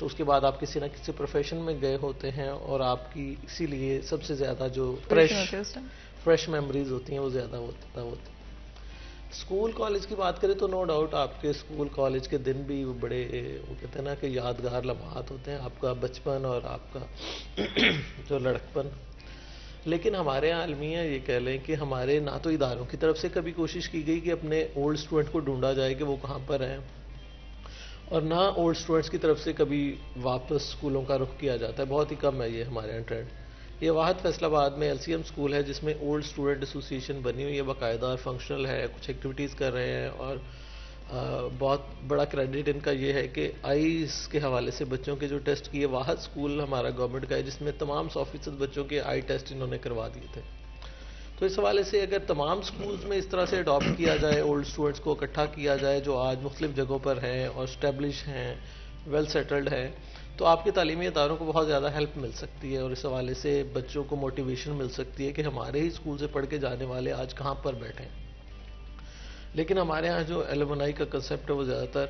تو اس کے بعد آپ کسی نہ کسی پروفیشن میں گئے ہوتے ہیں اور آپ کی اسی لیے سب سے زیادہ جو فریش میموریز ہوتی ہیں وہ زیادہ ہوتی ہیں. اسکول کالج کی بات کریں تو نو ڈاؤٹ آپ کے اسکول کالج کے دن بھی بڑے وہ کہتے ہیں نا کہ یادگار لمحات ہوتے ہیں، آپ کا بچپن اور آپ کا جو لڑکپن. لیکن ہمارے یہاں المیہ یہ کہہ لیں کہ ہمارے نہ تو اداروں کی طرف سے کبھی کوشش کی گئی کہ اپنے اولڈ اسٹوڈنٹ کو ڈھونڈا جائے کہ وہ کہاں پر ہیں، اور نہ اولڈ اسٹوڈنٹس کی طرف سے کبھی واپس اسکولوں کا رخ کیا جاتا ہے. بہت ہی کم ہے یہ ہمارے یہاں ٹرینڈ. یہ واحد فیصل آباد میں LCM اسکول ہے جس میں اولڈ اسٹوڈنٹ ایسوسیشن بنی ہوئی ہے، باقاعدہ اور فنکشنل ہے، کچھ ایکٹیویٹیز کر رہے ہیں. اور بہت بڑا کریڈٹ ان کا یہ ہے کہ آئیز کے حوالے سے بچوں کے جو ٹیسٹ کیے، واحد اسکول ہمارا گورنمنٹ کا ہے جس میں تمام 100% بچوں کے آئی ٹیسٹ انہوں نے کروا دیے تھے. تو اس حوالے سے اگر تمام اسکولز میں اس طرح سے اڈاپٹ کیا جائے، اولڈ اسٹوڈنٹس کو اکٹھا کیا جائے جو آج مختلف جگہوں پر ہیں اور اسٹیبلش ہیں، ویل سیٹلڈ ہیں، تو آپ کے تعلیمی اداروں کو بہت زیادہ ہیلپ مل سکتی ہے اور اس حوالے سے بچوں کو موٹیویشن مل سکتی ہے کہ ہمارے ہی اسکول سے پڑھ کے جانے والے آج کہاں پر بیٹھے ہیں. لیکن ہمارے ہاں جو ایلومنائی کا کنسیپٹ ہے وہ زیادہ تر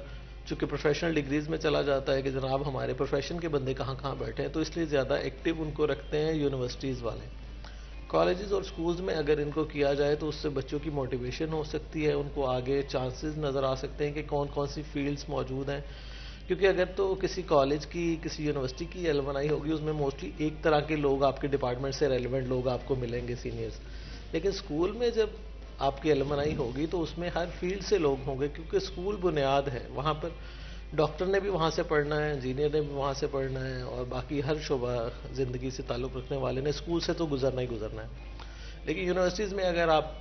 چونکہ پروفیشنل ڈگریز میں چلا جاتا ہے کہ جناب ہمارے پروفیشن کے بندے کہاں کہاں بیٹھے ہیں، تو اس لیے زیادہ ایکٹیو ان کو رکھتے ہیں یونیورسٹیز والے. کالجز اور سکولز میں اگر ان کو کیا جائے تو اس سے بچوں کی موٹیویشن ہو سکتی ہے، ان کو آگے چانسز نظر آ سکتے ہیں کہ کون کون سی فیلڈز موجود ہیں. کیونکہ اگر تو کسی کالج کی کسی یونیورسٹی کی ایلومنائی ہوگی اس میں موسٹلی ایک طرح کے لوگ آپ کے ڈپارٹمنٹ سے ریلیونٹ لوگ آپ کو ملیں گے، سینئرز. لیکن اسکول میں جب آپ کی ایلومنائی ہوگی تو اس میں ہر فیلڈ سے لوگ ہوں گے، کیونکہ اسکول بنیاد ہے. وہاں پر ڈاکٹر نے بھی وہاں سے پڑھنا ہے، انجینئر نے بھی وہاں سے پڑھنا ہے، اور باقی ہر شعبہ زندگی سے تعلق رکھنے والے نے اسکول سے تو گزرنا ہی گزرنا ہے. لیکن یونیورسٹیز میں اگر آپ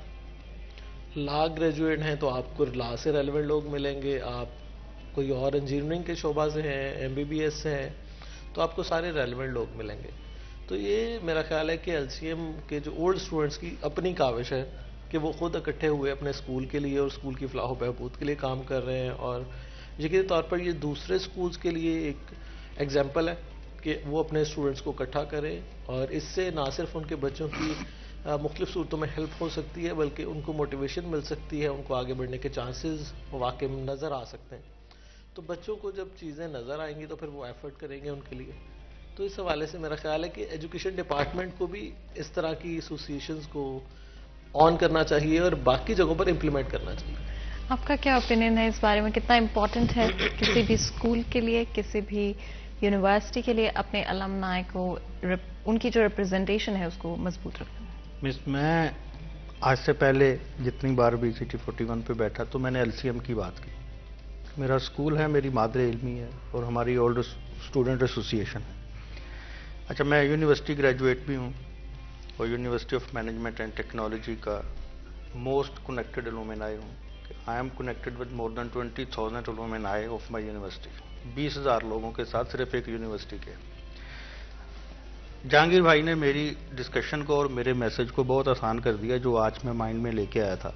لا گریجویٹ ہیں تو آپ کو لا سے ریلیونٹ لوگ ملیں گے، آپ کوئی اور انجینئرنگ کے شعبہ سے ہیں، MBBS سے ہیں، تو آپ کو سارے ریلیونٹ لوگ ملیں گے. تو یہ میرا خیال ہے کہ LCM کے جو اولڈ اسٹوڈنٹس کی اپنی کاوش ہے کہ وہ خود اکٹھے ہوئے اپنے اسکول کے لیے اور اسکول کی فلاح و بہبود کے لیے کام کر رہے ہیں. اور یقینی طور پر یہ دوسرے اسکولز کے لیے ایک ایگزامپل ہے کہ وہ اپنے اسٹوڈنٹس کو اکٹھا کریں، اور اس سے نہ صرف ان کے بچوں کی مختلف صورتوں میں ہیلپ ہو سکتی ہے بلکہ ان کو موٹیویشن مل سکتی ہے، ان کو آگے بڑھنے کے چانسز واقعی نظر آ سکتے ہیں. تو بچوں کو جب چیزیں نظر آئیں گی تو پھر وہ ایفرٹ کریں گے ان کے لیے. تو اس حوالے سے میرا خیال ہے کہ ایجوکیشن ڈپارٹمنٹ کو بھی اس طرح کی ایسوسیشنز کو آن کرنا چاہیے اور باقی جگہوں پر امپلیمنٹ کرنا چاہیے. آپ کا کیا اوپینین ہے اس بارے میں؟ کتنا امپورٹنٹ ہے کسی بھی اسکول کے لیے، کسی بھی یونیورسٹی کے لیے اپنے المنائی کو، ان کی جو ریپرزنٹیشن ہے اس کو مضبوط رکھنا؟ میں آج سے پہلے جتنی بار بھی BCT 41 پہ بیٹھا تو میں نے LCM کی بات کی. میرا اسکول ہے، میری مادر علمی ہے اور ہماری اولڈ اسٹوڈنٹ ایسوسیشن ہے. اچھا، میں یونیورسٹی گریجویٹ بھی ہوں اور university of management and technology کا موسٹ کنیکٹڈ الومنائی ہوں. I am connected with more than 20,000 alumni of my university. 20,000 لوگوں کے ساتھ صرف ایک یونیورسٹی کے. جہانگیر بھائی نے میری ڈسکشن کو اور میرے میسج کو بہت آسان کر دیا جو آج میں مائنڈ میں لے کے آیا تھا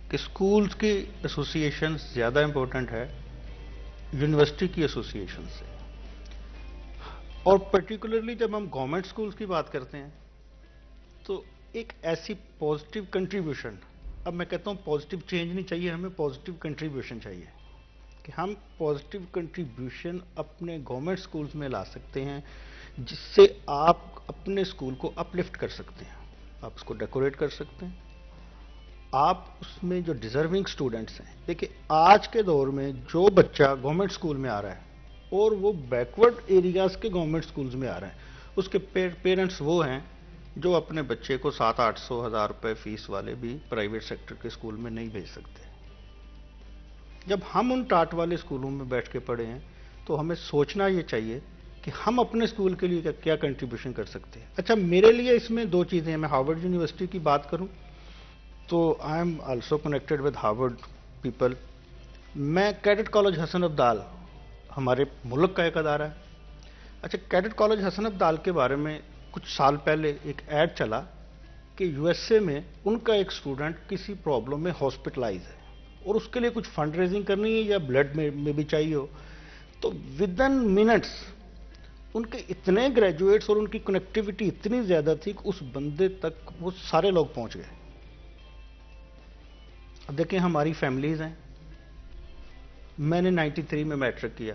کہ اسکولز کی ایسوسیشن زیادہ امپورٹنٹ ہے یونیورسٹی کی ایسوسیشن سے. اور پرٹیکولرلی جب ہم گورنمنٹ اسکولز کی بات کرتے ہیں تو ایک ایسی پازیٹیو کنٹریبیوشن، اب میں کہتا ہوں پازیٹیو چینج نہیں چاہیے، ہمیں پازیٹیو کنٹریبیوشن چاہیے کہ ہم پازیٹیو کنٹریبیوشن اپنے گورنمنٹ اسکولز میں لا سکتے ہیں جس سے آپ اپنے اسکول کو اپلفٹ کر سکتے ہیں. آپ اس کو ڈیکوریٹ کر سکتے ہیں. آپ اس میں جو ڈیزرونگ اسٹوڈنٹس ہیں، دیکھیں آج کے دور میں جو بچہ گورنمنٹ اسکول میں آ رہا ہے اور وہ بیکورڈ ایریاز کے گورنمنٹ اسکولز میں آ رہے ہیں، اس کے پیرنٹس وہ ہیں جو اپنے بچے کو 700-800 روپے فیس والے بھی پرائیویٹ سیکٹر کے اسکول میں نہیں بھیج سکتے. جب ہم ان ٹاٹ والے اسکولوں میں بیٹھ کے پڑھے ہیں تو ہمیں سوچنا یہ چاہیے کہ ہم اپنے اسکول کے لیے کیا کنٹریبیوشن کر سکتے ہیں. اچھا، میرے لیے اس میں دو چیزیں ہیں. میں ہارورڈ یونیورسٹی کی بات کروں تو I am also connected with Harvard people. میں کیڈٹ کالج حسن عبدال ہمارے ملک کا ایک ادارہ ہے. اچھا، کیڈٹ کالج حسن عبدال کے بارے میں کچھ سال پہلے ایک ایڈ چلا کہ USA میں ان کا ایک اسٹوڈنٹ کسی پرابلم میں ہاسپٹلائز ہے اور اس کے لیے کچھ فنڈ ریزنگ کرنی ہے یا بلڈ میں بھی چاہیے ہو، تو ود ان منٹس ان کے اتنے گریجویٹس اور ان کی کنیکٹیوٹی اتنی زیادہ تھی کہ اس بندے تک وہ سارے لوگ پہنچ گئے. اب دیکھیں ہماری فیملیز ہیں. میں نے 93 میں میٹرک کیا.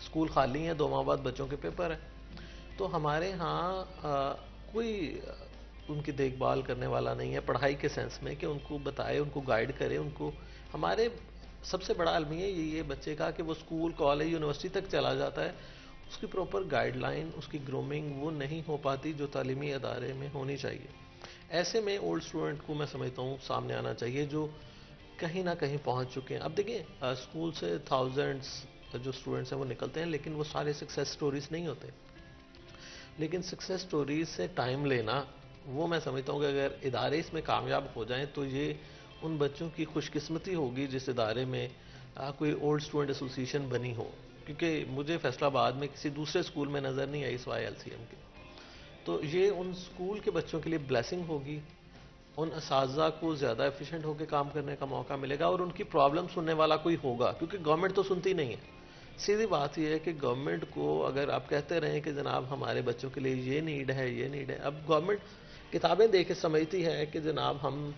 اسکول خالی ہیں, 2 ماہ بعد بچوں کے پیپر ہیں. تو ہمارے ہاں کوئی ان کی دیکھ بھال کرنے والا نہیں ہے پڑھائی کے سینس میں, کہ ان کو بتائے, ان کو گائیڈ کرے. ان کو ہمارے سب سے بڑا المیہ یہی ہے بچے کا کہ وہ اسکول, کالج, یونیورسٹی تک چلا جاتا ہے, اس کی پراپر گائیڈ لائن, اس کی گرومنگ وہ نہیں ہو پاتی جو تعلیمی ادارے میں ہونی چاہیے. ایسے میں اولڈ اسٹوڈنٹ کو میں سمجھتا ہوں سامنے آنا چاہیے جو کہیں نہ کہیں پہنچ چکے ہیں. اب دیکھیں اسکول سے تھاؤزینڈس جو اسٹوڈنٹس ہیں وہ نکلتے ہیں, لیکن وہ سارے سکسیس سٹوریز نہیں ہوتے. لیکن سکسیس سٹوریز سے ٹائم لینا, وہ میں سمجھتا ہوں کہ اگر ادارے اس میں کامیاب ہو جائیں تو یہ ان بچوں کی خوش قسمتی ہوگی جس ادارے میں کوئی اولڈ اسٹوڈنٹ ایسوسی ایشن بنی ہو. کیونکہ مجھے فیصل آباد میں کسی دوسرے اسکول میں نظر نہیں آئی سوائے LCM کے. تو یہ ان اسکول کے بچوں کے لیے بلیسنگ ہوگی, ان اساتذہ کو زیادہ ایفیشینٹ ہو کے کام کرنے کا موقع ملے گا, اور ان کی پرابلم سننے والا کوئی ہوگا, کیونکہ گورنمنٹ تو سنتی نہیں ہے. سیدھی بات یہ ہے کہ گورنمنٹ کو اگر آپ کہتے رہیں کہ جناب ہمارے بچوں کے لیے یہ نیڈ ہے, یہ نیڈ ہے, اب گورنمنٹ کتابیں دے کے سمجھتی ہے کہ جناب ہم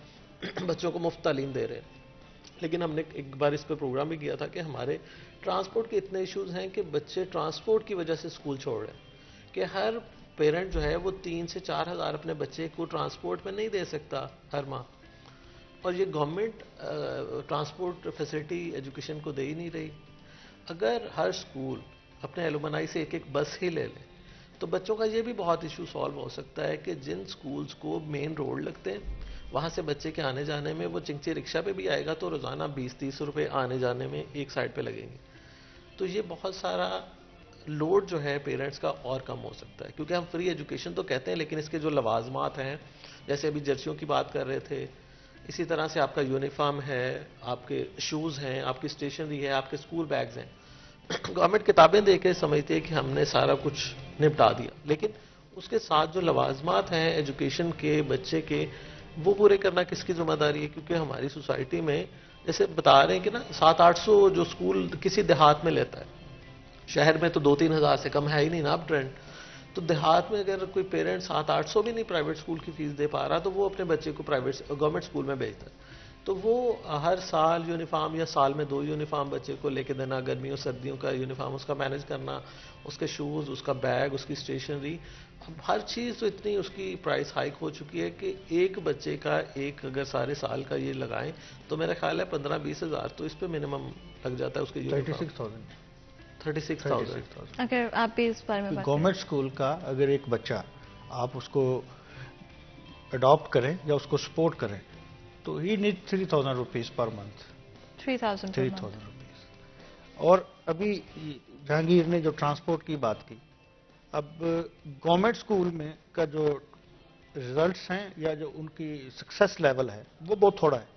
بچوں کو مفت تعلیم دے رہے ہیں. لیکن ہم نے ایک بار اس پہ پروگرام بھی کیا تھا کہ ہمارے ٹرانسپورٹ کے اتنے ایشوز ہیں کہ بچے ٹرانسپورٹ کی وجہ سے اسکول چھوڑ رہے ہیں, کہ ہر پیرنٹ جو ہے وہ 3 سے 4 ہزار اپنے بچے کو ٹرانسپورٹ میں نہیں دے سکتا ہر ماہ, اور یہ گورنمنٹ ٹرانسپورٹ فیسلٹی ایجوکیشن کو دے ہی نہیں رہی. اگر ہر اسکول اپنے ایلومنائی سے ایک بس ہی لے لیں تو بچوں کا یہ بھی بہت ایشو سالو ہو سکتا ہے کہ جن اسکولز کو مین روڈ لگتے ہیں وہاں سے بچے کے آنے جانے میں, وہ چنگچی رکشہ پہ بھی آئے گا تو روزانہ 20-30 روپے آنے جانے میں ایک سائڈ پہ لگیں گے. تو یہ بہت سارا لوڈ جو ہے پیرنٹس کا اور کم ہو سکتا ہے, کیونکہ ہم فری ایجوکیشن تو کہتے ہیں لیکن اس کے جو لوازمات ہیں, جیسے ابھی جرسیوں کی بات کر رہے تھے, اسی طرح سے آپ کا یونیفارم ہے, آپ کے شوز ہیں, آپ کی اسٹیشنری ہے, آپ کے اسکول بیگز ہیں. گورنمنٹ کتابیں دے کے سمجھتے ہیں کہ ہم نے سارا کچھ نپٹا دیا, لیکن اس کے ساتھ جو لوازمات ہیں ایجوکیشن کے بچے کے, وہ پورے کرنا کس کی ذمہ داری ہے. کیونکہ ہماری سوسائٹی میں جیسے بتا رہے ہیں کہ نا 700-800 جو اسکول کسی دیہات میں لیتا ہے, شہر میں تو 2-3 ہزار سے کم ہے ہی نہیں نا اب ٹرینڈ. تو دیہات میں اگر کوئی پیرنٹ 700-800 بھی نہیں پرائیویٹ اسکول کی فیس دے پا رہا تو وہ اپنے بچے کو گورنمنٹ اسکول میں بھیجتا ہے. تو وہ ہر سال یونیفارم یا سال میں 2 یونیفارم بچے کو لے کے دینا, گرمیوں سردیوں کا یونیفارم اس کا مینیج کرنا, اس کے شوز, اس کا بیگ, اس کی اسٹیشنری, اب ہر چیز تو اتنی اس کی پرائس ہائک ہو چکی ہے کہ ایک بچے کا ایک اگر سارے سال کا یہ لگائیں تو میرا خیال ہے 15-20 ہزار تو اس پہ منیمم لگ جاتا ہے اس کے یونیفارم. 36,000. اگر آپ بھی اس بارے میں بات گورنمنٹ اسکول کا اگر ایک بچہ آپ اس کو اڈاپٹ کریں یا اس کو سپورٹ کریں تو ہی need 3,000 rupees per month. 3,000 rupees. اور ابھی جہانگیر نے جو ٹرانسپورٹ کی بات کی, اب گورنمنٹ اسکول میں کا جو ریزلٹس ہیں یا جو ان کی سکسیس لیول ہے وہ بہت تھوڑا ہے.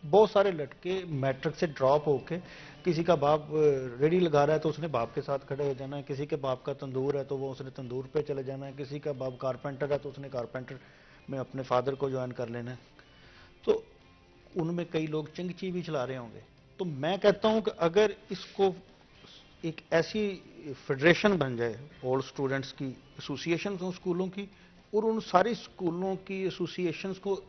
بہت سارے لڑکے میٹرک سے ڈراپ ہو کے, کسی کا باپ ریڈی لگا رہا ہے تو اس نے باپ کے ساتھ کھڑے ہو جانا ہے, کسی کے باپ کا تندور ہے تو وہ اس نے تندور پہ چلے جانا ہے, کسی کا باپ کارپینٹر ہے تو اس نے کارپینٹر میں اپنے فادر کو جوائن کر لینا ہے. تو ان میں کئی لوگ چنگچی بھی چلا رہے ہوں گے. تو میں کہتا ہوں کہ اگر اس کو ایک ایسی فیڈریشن بن جائے اولڈ اسٹوڈنٹس کی ایسوسی ایشنز ہوں اسکولوں کی, اور ان ساری اسکولوں کی ایسوسی ایشنز کو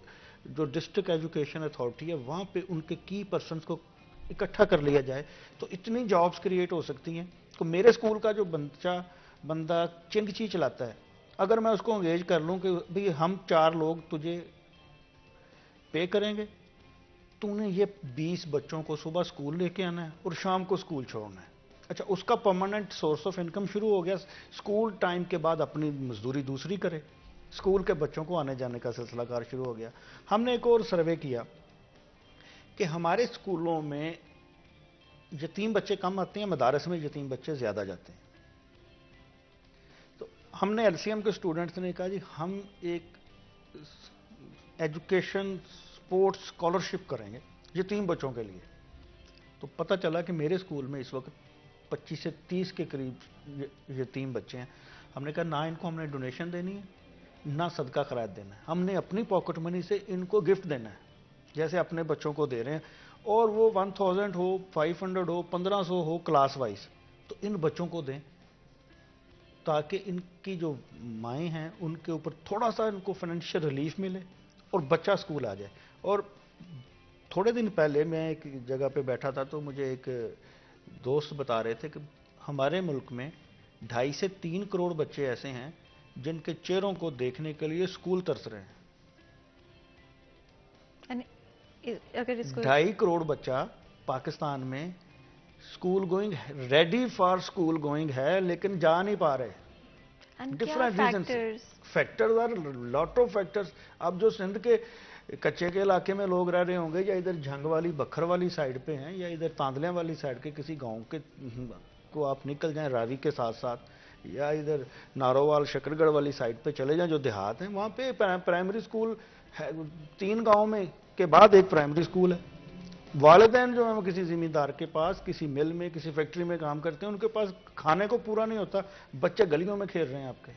جو ڈسٹرکٹ ایجوکیشن اتھارٹی ہے وہاں پہ ان کے کی پرسنز کو اکٹھا کر لیا جائے تو اتنی جابز کریٹ ہو سکتی ہیں. تو میرے اسکول کا جو بندہ چنگچی چلاتا ہے, اگر میں اس کو انگیج کر لوں کہ بھئی ہم 4 لوگ تجھے پے کریں گے, تو نے یہ 20 بچوں کو صبح اسکول لے کے آنا ہے اور شام کو اسکول چھوڑنا ہے. اچھا, اس کا پرماننٹ سورس آف انکم شروع ہو گیا. اسکول ٹائم کے بعد اپنی مزدوری دوسری کرے, اسکول کے بچوں کو آنے جانے کا سلسلہ کار شروع ہو گیا. ہم نے ایک اور سروے کیا کہ ہمارے اسکولوں میں یتیم بچے کم آتے ہیں, مدارس میں یتیم بچے زیادہ جاتے ہیں. تو ہم نے LCM کے اسٹوڈنٹس نے کہا جی ہم ایک ایجوکیشن سپورٹس اسکالرشپ کریں گے یتیم بچوں کے لیے. تو پتہ چلا کہ میرے اسکول میں اس وقت 25 سے 30 کے قریب یتیم بچے ہیں. ہم نے کہا نہ ان کو ہم نے ڈونیشن دینی ہے نہ صدقہ خیرات دینا ہے, ہم نے اپنی پاکٹ منی سے ان کو گفٹ دینا ہے جیسے اپنے بچوں کو دے رہے ہیں. اور وہ 1000 ہو, 500 ہو, 1500 ہو کلاس وائز, تو ان بچوں کو دیں تاکہ ان کی جو مائیں ہیں ان کے اوپر تھوڑا سا ان کو فائنینشیل ریلیف ملے اور بچہ اسکول آ جائے. اور تھوڑے دن پہلے میں ایک جگہ پہ بیٹھا تھا تو مجھے ایک دوست بتا رہے تھے کہ ہمارے ملک میں 2.5 سے 3 کروڑ بچے ایسے ہیں جن کے چہروں کو دیکھنے کے لیے اسکول ترس رہے ہیں. اگر اس کو 2.5 کروڑ بچہ پاکستان میں school going ready for school going ہے لیکن جا نہیں پا رہے. Different reasons factors are lot of factors. اب جو سندھ کے کچے کے علاقے میں لوگ رہ رہے ہوں گے یا ادھر جھنگ والی بکھر والی سائڈ پہ ہیں یا ادھر تاندلیاں والی سائڈ کے کسی گاؤں کے کو آپ نکل جائیں راوی کے ساتھ ساتھ یا ادھر نارووال شکرگڑھ والی سائڈ پہ چلے جائیں جو دیہات ہیں وہاں پہ پرائمری اسکول 3 گاؤں میں کے بعد ایک پرائمری اسکول ہے. والدین جو ہیں وہ کسی زمیندار کے پاس کسی مل میں کسی فیکٹری میں کام کرتے ہیں ان کے پاس کھانے کو پورا نہیں ہوتا, بچے گلیوں میں کھیل رہے ہیں آپ کے.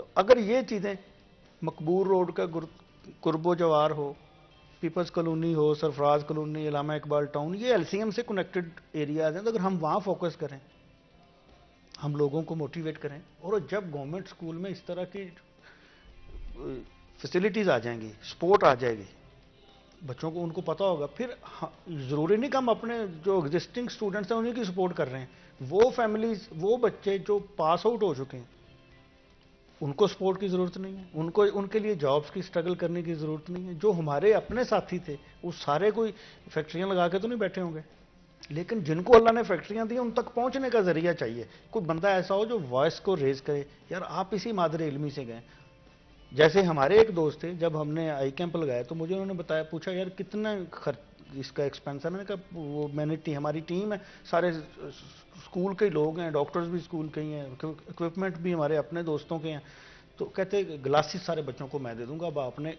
تو اگر یہ چیزیں مقبور روڈ کا قرب و جوار ہو, پیپلز کالونی ہو, سرفراز کالونی, علامہ اقبال ٹاؤن, یہ ایل سی ایم سے کنیکٹڈ ایریاز ہیں, تو اگر ہم وہاں فوکس کریں, ہم لوگوں کو موٹیویٹ کریں, اور جب گورنمنٹ اسکول میں اس طرح کی فیسلٹیز آ جائیں گی, سپورٹ آ جائے گی, بچوں کو ان کو پتا ہوگا, پھر ضروری نہیں کہ ہم اپنے جو ایگزسٹنگ اسٹوڈنٹس ہیں انہیں کی سپورٹ کر رہے ہیں. وہ فیملیز, وہ بچے جو پاس آؤٹ ہو چکے ہیں ان کو سپورٹ کی ضرورت نہیں ہے, ان کے لیے جابس کی سٹرگل کرنے کی ضرورت نہیں ہے. جو ہمارے اپنے ساتھی تھے وہ سارے کوئی فیکٹریاں لگا کے تو نہیں بیٹھے ہوں گے, لیکن جن کو اللہ نے فیکٹریاں دی ان تک پہنچنے کا ذریعہ چاہیے. کوئی بندہ ایسا ہو جو وائس کو ریز کرے, یار آپ اسی مادر علمی سے گئے. جیسے ہمارے ایک دوست تھے, جب ہم نے آئی کیمپ لگایا تو مجھے انہوں نے بتایا, پوچھا یار کتنا اس کا ایکسپینس ہے. میں نے کہا وہ ہماری ٹیم ہے, سارے اسکول کے لوگ ہیں, ڈاکٹرز بھی اسکول کے ہی ہیں, اکوپمنٹ بھی ہمارے اپنے دوستوں کے ہیں. تو کہتے گلاسز سارے بچوں کو میں دے دوں گا. اب آپ نے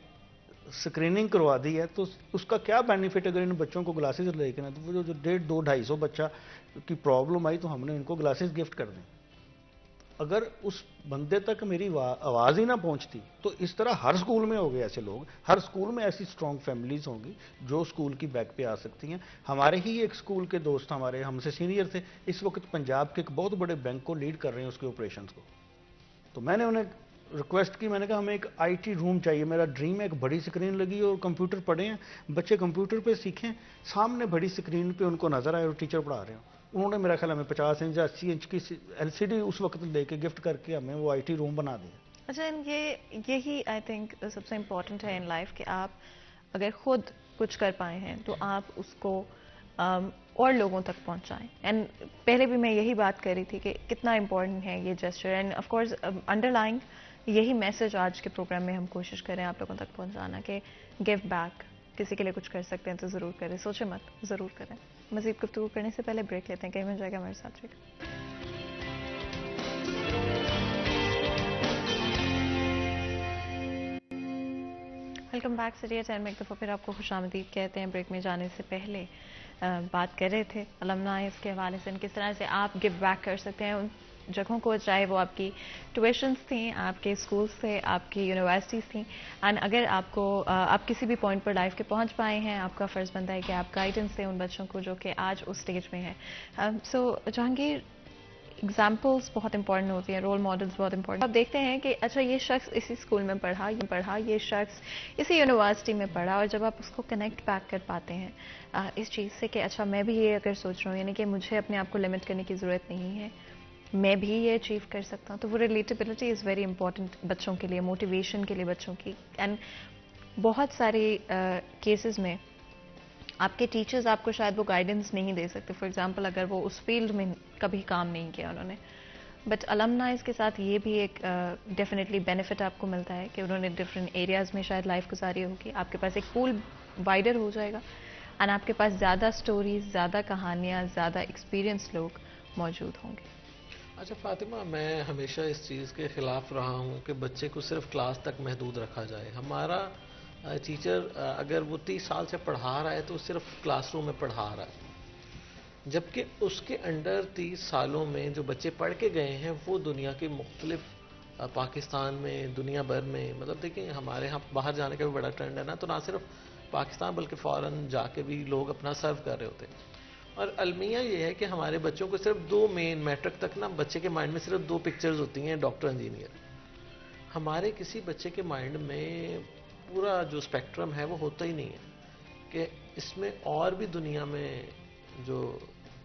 اسکریننگ کروا دی ہے تو اس کا کیا بینیفٹ اگر ان بچوں کو گلاسز لے کے نا, تو وہ جو 150-250 بچہ کی پرابلم آئی تو ہم نے ان کو گلاسز گفٹ کر دیں. اگر اس بندے تک میری آواز ہی نہ پہنچتی تو اس طرح ہر اسکول میں ہو گئے ایسے لوگ, ہر اسکول میں ایسی اسٹرانگ فیملیز ہوں گی جو اسکول کی بیک پہ آ سکتی ہیں. ہمارے ہی ایک اسکول کے دوست ہمارے ہم سے سینئر تھے, اس وقت پنجاب کے ایک بہت بڑے بینک کو لیڈ کر رہے ہیں اس کے آپریشنز کو. تو میں نے انہیں ریکویسٹ کی, میں نے کہا ہمیں ایک آئی ٹی روم چاہیے, میرا ڈریم ہے ایک بڑی اسکرین لگی اور کمپیوٹر پڑھے ہیں, بچے کمپیوٹر پہ سیکھیں, سامنے بڑی اسکرین پہ ان کو نظر آئے اور ٹیچر پڑھا رہے ہوں. انہوں نے میرا خیال ہمیں 50 انچ یا 80 انچ کی ایل سی ڈی اس وقت لے کے گفٹ کر کے ہمیں وہ آئی ٹی روم بنا دیا. اچھا, یہی آئی تھنک سب سے امپورٹنٹ ہے ان لائف کہ آپ اگر خود کچھ کر پائے ہیں تو آپ اس کو اور لوگوں تک پہنچائیں. اینڈ پہلے بھی میں یہی بات کر رہی تھی کہ کتنا امپورٹنٹ ہے یہ gesture, and of course under lying یہی میسج آج کے پروگرام میں ہم کوشش کریں آپ لوگوں تک پہنچانا کہ گیو بیک, کسی کے لیے کچھ کر سکتے ہیں تو ضرور کریں, سوچیں مت, ضرور کریں. مزید گفتگو کرنے سے پہلے بریک لیتے ہیں, کہیں مل جائے گا ہمارے ساتھ رہے گا. ویلکم بیک سٹی ٹائم میں ایک دفعہ پھر آپ کو خوش آمدید کہتے ہیں. بریک میں جانے سے پہلے بات کر رہے تھے المنائز کے حوالے سے, کس طرح سے آپ گیو بیک کر سکتے ہیں ان جگہوں کو, چاہے وہ آپ کی ٹیوشنس تھیں, آپ کے اسکولس تھے, آپ کی یونیورسٹیز تھیں. اینڈ اگر آپ کو آپ کسی بھی پوائنٹ پر لائف کے پہنچ پائے ہیں, آپ کا فرض بنتا ہے کہ آپ گائیڈنس دیں ان بچوں کو جو کہ آج اس اسٹیج میں ہیں. سو جہانگیر, ایگزامپلس بہت امپورٹنٹ ہوتی ہیں, رول ماڈلس بہت امپورٹنٹ. آپ دیکھتے ہیں کہ اچھا یہ شخص اسی اسکول میں پڑھا, یہ شخص اسی یونیورسٹی میں پڑھا, اور جب آپ اس کو کنیکٹ بیک کر پاتے ہیں اس چیز سے کہ اچھا میں بھی یہ اگر سوچ رہا ہوں, یعنی کہ مجھے اپنے آپ کو لمٹ کرنے کی ضرورت نہیں ہے, میں بھی یہ اچیو کر سکتا ہوں, تو وہ ریلیٹیبلٹی از ویری امپورٹنٹ بچوں کے لیے, موٹیویشن کے لیے بچوں کی. اینڈ بہت سارے کیسز میں آپ کے ٹیچرز آپ کو شاید وہ گائیڈنس نہیں دے سکتے. فار ایگزامپل اگر وہ اس فیلڈ میں کبھی کام نہیں کیا انہوں نے, بٹ المنائز کے ساتھ یہ بھی ایک ڈیفینیٹلی بینیفٹ آپ کو ملتا ہے کہ انہوں نے ڈفرینٹ ایریاز میں شاید لائف گزاری ہوگی. آپ کے پاس ایک پول وائڈر ہو جائے گا, اینڈ آپ کے پاس زیادہ سٹوریز, زیادہ کہانیاں, زیادہ ایکسپیرینس لوگ موجود ہوں گے. اچھا فاطمہ, میں ہمیشہ اس چیز کے خلاف رہا ہوں کہ بچے کو صرف کلاس تک محدود رکھا جائے. ہمارا ٹیچر اگر وہ 30 سال سے پڑھا رہا ہے تو صرف کلاس روم میں پڑھا رہا ہے, جبکہ اس کے انڈر 30 سالوں میں جو بچے پڑھ کے گئے ہیں وہ دنیا کے مختلف پاکستان میں, دنیا بھر میں, مطلب دیکھیں ہمارے ہاں باہر جانے کا بھی بڑا ٹرینڈ ہے نا, تو نہ صرف پاکستان بلکہ فورن جا کے بھی لوگ اپنا سرو کر رہے ہوتے ہیں. اور المیہ یہ ہے کہ ہمارے بچوں کو صرف 2 مین میٹرک تک نا بچے کے مائنڈ میں صرف 2 پکچرز ہوتی ہیں, ڈاکٹر, انجینئر. ہمارے کسی بچے کے مائنڈ میں پورا جو اسپیکٹرم ہے وہ ہوتا ہی نہیں ہے کہ اس میں اور بھی دنیا میں جو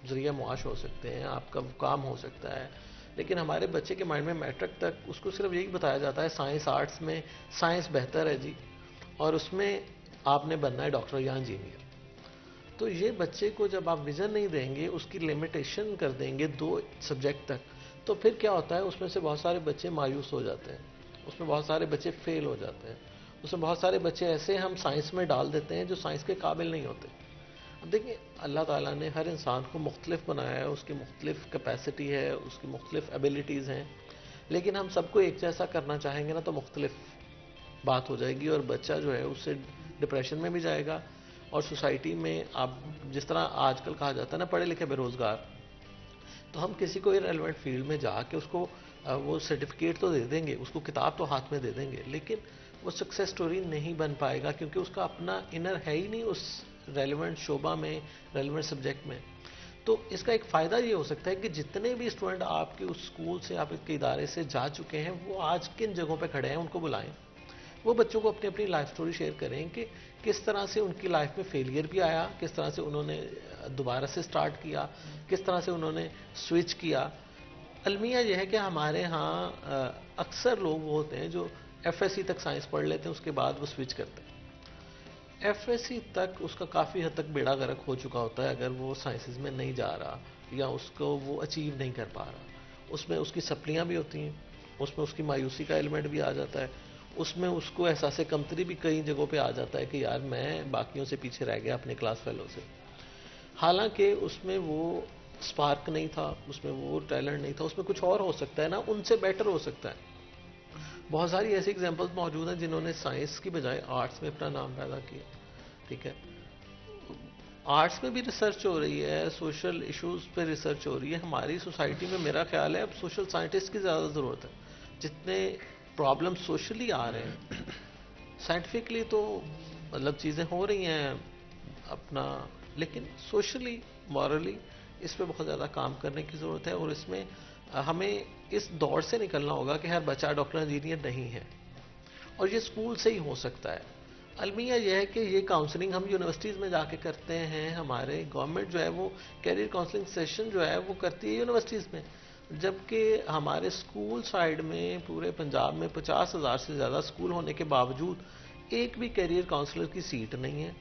ذریعہ معاش ہو سکتے ہیں, آپ کا کام ہو سکتا ہے. لیکن ہمارے بچے کے مائنڈ میں میٹرک تک اس کو صرف یہی بتایا جاتا ہے سائنس آرٹس میں سائنس بہتر ہے جی, اور اس میں آپ نے بننا ہے ڈاکٹر یا انجینئر. تو یہ بچے کو جب آپ ویژن نہیں دیں گے, اس کی لمیٹیشن کر دیں گے 2 سبجیکٹ تک, تو پھر کیا ہوتا ہے, اس میں سے بہت سارے بچے مایوس ہو جاتے ہیں, اس میں بہت سارے بچے فیل ہو جاتے ہیں, اس میں بہت سارے بچے ایسے ہم سائنس میں ڈال دیتے ہیں جو سائنس کے قابل نہیں ہوتے. اب دیکھیں اللہ تعالیٰ نے ہر انسان کو مختلف بنایا ہے, اس کی مختلف کیپیسٹی ہے, اس کی مختلف ایبیلٹیز ہیں, لیکن ہم سب کو ایک جیسا کرنا چاہیں گے نا تو مختلف بات ہو جائے گی, اور بچہ جو ہے اس سے ڈپریشن میں بھی جائے گا. اور سوسائٹی میں آپ جس طرح آج کل کہا جاتا ہے نا پڑھے لکھے بے روزگار, تو ہم کسی کو ریلیونٹ فیلڈ میں جا کے اس کو وہ سرٹیفکیٹ تو دے دیں گے, اس کو کتاب تو ہاتھ میں دے دیں گے, لیکن وہ سکسیس سٹوری نہیں بن پائے گا, کیونکہ اس کا اپنا انر ہے ہی نہیں اس ریلیونٹ شعبہ میں, ریلیونٹ سبجیکٹ میں. تو اس کا ایک فائدہ یہ ہو سکتا ہے کہ جتنے بھی اسٹوڈنٹ آپ کے اس اسکول سے, آپ کے ادارے سے جا چکے ہیں, وہ آج کن جگہوں پہ کھڑے ہیں, ان کو بلائیں, وہ بچوں کو اپنی اپنی لائف سٹوری شیئر کریں کہ کس طرح سے ان کی لائف میں فیلئر بھی آیا, کس طرح سے انہوں نے دوبارہ سے سٹارٹ کیا, کس طرح سے انہوں نے سوئچ کیا. المیہ یہ ہے کہ ہمارے ہاں اکثر لوگ وہ ہوتے ہیں جو ایف ایس سی تک سائنس پڑھ لیتے ہیں, اس کے بعد وہ سوئچ کرتے ہیں. ایف ایس سی تک اس کا کافی حد تک بیڑا غرق ہو چکا ہوتا ہے اگر وہ سائنسز میں نہیں جا رہا یا اس کو وہ اچیو نہیں کر پا رہا. اس میں اس کی سپلیاں بھی ہوتی ہیں, اس میں اس کی مایوسی کا ایلیمنٹ بھی آ جاتا ہے, اس میں اس کو احساس کمتری بھی کئی جگہوں پہ آ جاتا ہے کہ یار میں باقیوں سے پیچھے رہ گیا اپنے کلاس فیلو سے. حالانکہ اس میں وہ سپارک نہیں تھا, اس میں وہ ٹیلنٹ نہیں تھا, اس میں کچھ اور ہو سکتا ہے نا, ان سے بیٹر ہو سکتا ہے. بہت ساری ایسی ایگزامپلز موجود ہیں جنہوں نے سائنس کی بجائے آرٹس میں اپنا نام پیدا کیا. ٹھیک ہے, آرٹس میں بھی ریسرچ ہو رہی ہے, سوشل ایشوز پہ ریسرچ ہو رہی ہے. ہماری سوسائٹی میں میرا خیال ہے اب سوشل سائنٹسٹ کی زیادہ ضرورت ہے. جتنے پرابلم سوشلی آ رہے ہیں, سائنٹیفکلی تو مطلب چیزیں ہو رہی ہیں اپنا, لیکن سوشلی مورلی اس پہ بہت زیادہ کام کرنے کی ضرورت ہے. اور اس میں ہمیں اس دور سے نکلنا ہوگا کہ ہر بچہ ڈاکٹر انجینئر نہیں ہے, اور یہ اسکول سے ہی ہو سکتا ہے. المیہ یہ ہے کہ یہ کاؤنسلنگ ہم یونیورسٹیز میں جا کے کرتے ہیں, ہمارے گورنمنٹ جو ہے وہ کیریئر کاؤنسلنگ سیشن جو ہے وہ کرتی ہے یونیورسٹیز میں, جبکہ ہمارے اسکول سائڈ میں پورے پنجاب میں 50,000 سے زیادہ اسکول ہونے کے باوجود ایک بھی کیریئر کاؤنسلر کی سیٹ نہیں ہے.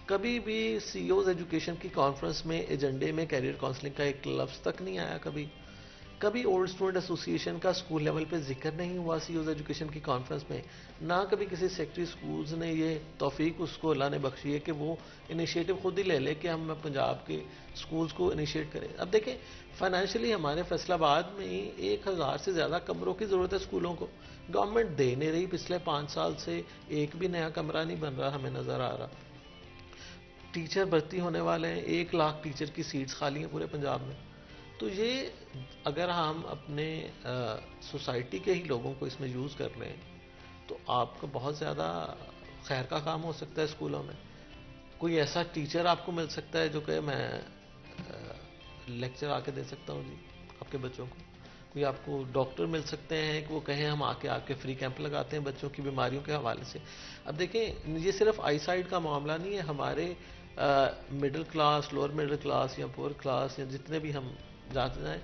کبھی بھی سی اوز ایجوکیشن کی کانفرنس میں ایجنڈے میں کیریئر کاؤنسلنگ کا ایک لفظ تک نہیں آیا. کبھی اولڈ اسٹوڈنٹ ایسوسی ایشن کا اسکول لیول پہ ذکر نہیں ہوا سی اوز ایجوکیشن کی کانفرنس میں, نہ کبھی کسی سیکٹری اسکولز نے یہ توفیق اس کو اللہ نے بخشی ہے کہ وہ انیشیٹو خود ہی لے لے کہ ہم پنجاب کے اسکولز کو انیشیٹ کریں. اب دیکھیں فائنینشلی ہمارے فیصل آباد میں ہی 1,000 سے زیادہ کمروں کی ضرورت ہے اسکولوں کو, گورنمنٹ دے نہیں رہی. پچھلے 5 سال سے ایک بھی نیا کمرہ نہیں بن رہا, ہمیں نظر آ رہا. ٹیچر بھرتی ہونے والے ہیں, 1 لاکھ ٹیچر کی سیٹس خالی ہیں پورے پنجاب میں. تو یہ اگر ہم اپنے سوسائٹی کے ہی لوگوں کو اس میں یوز کر لیں تو آپ کو بہت زیادہ خیر کا کام ہو سکتا ہے. اسکولوں میں کوئی ایسا ٹیچر آپ کو مل سکتا ہے جو کہ میں لیکچر آ کے دے سکتا ہوں جی آپ کے بچوں کو. کوئی آپ کو ڈاکٹر مل سکتے ہیں کہ وہ کہیں ہم آ کے فری کیمپ لگاتے ہیں بچوں کی بیماریوں کے حوالے سے. اب دیکھیں یہ صرف آئی سائڈ کا معاملہ نہیں ہے, ہمارے middle class, lower middle class یا پور کلاس یا جتنے بھی ہم جاتے ہیں,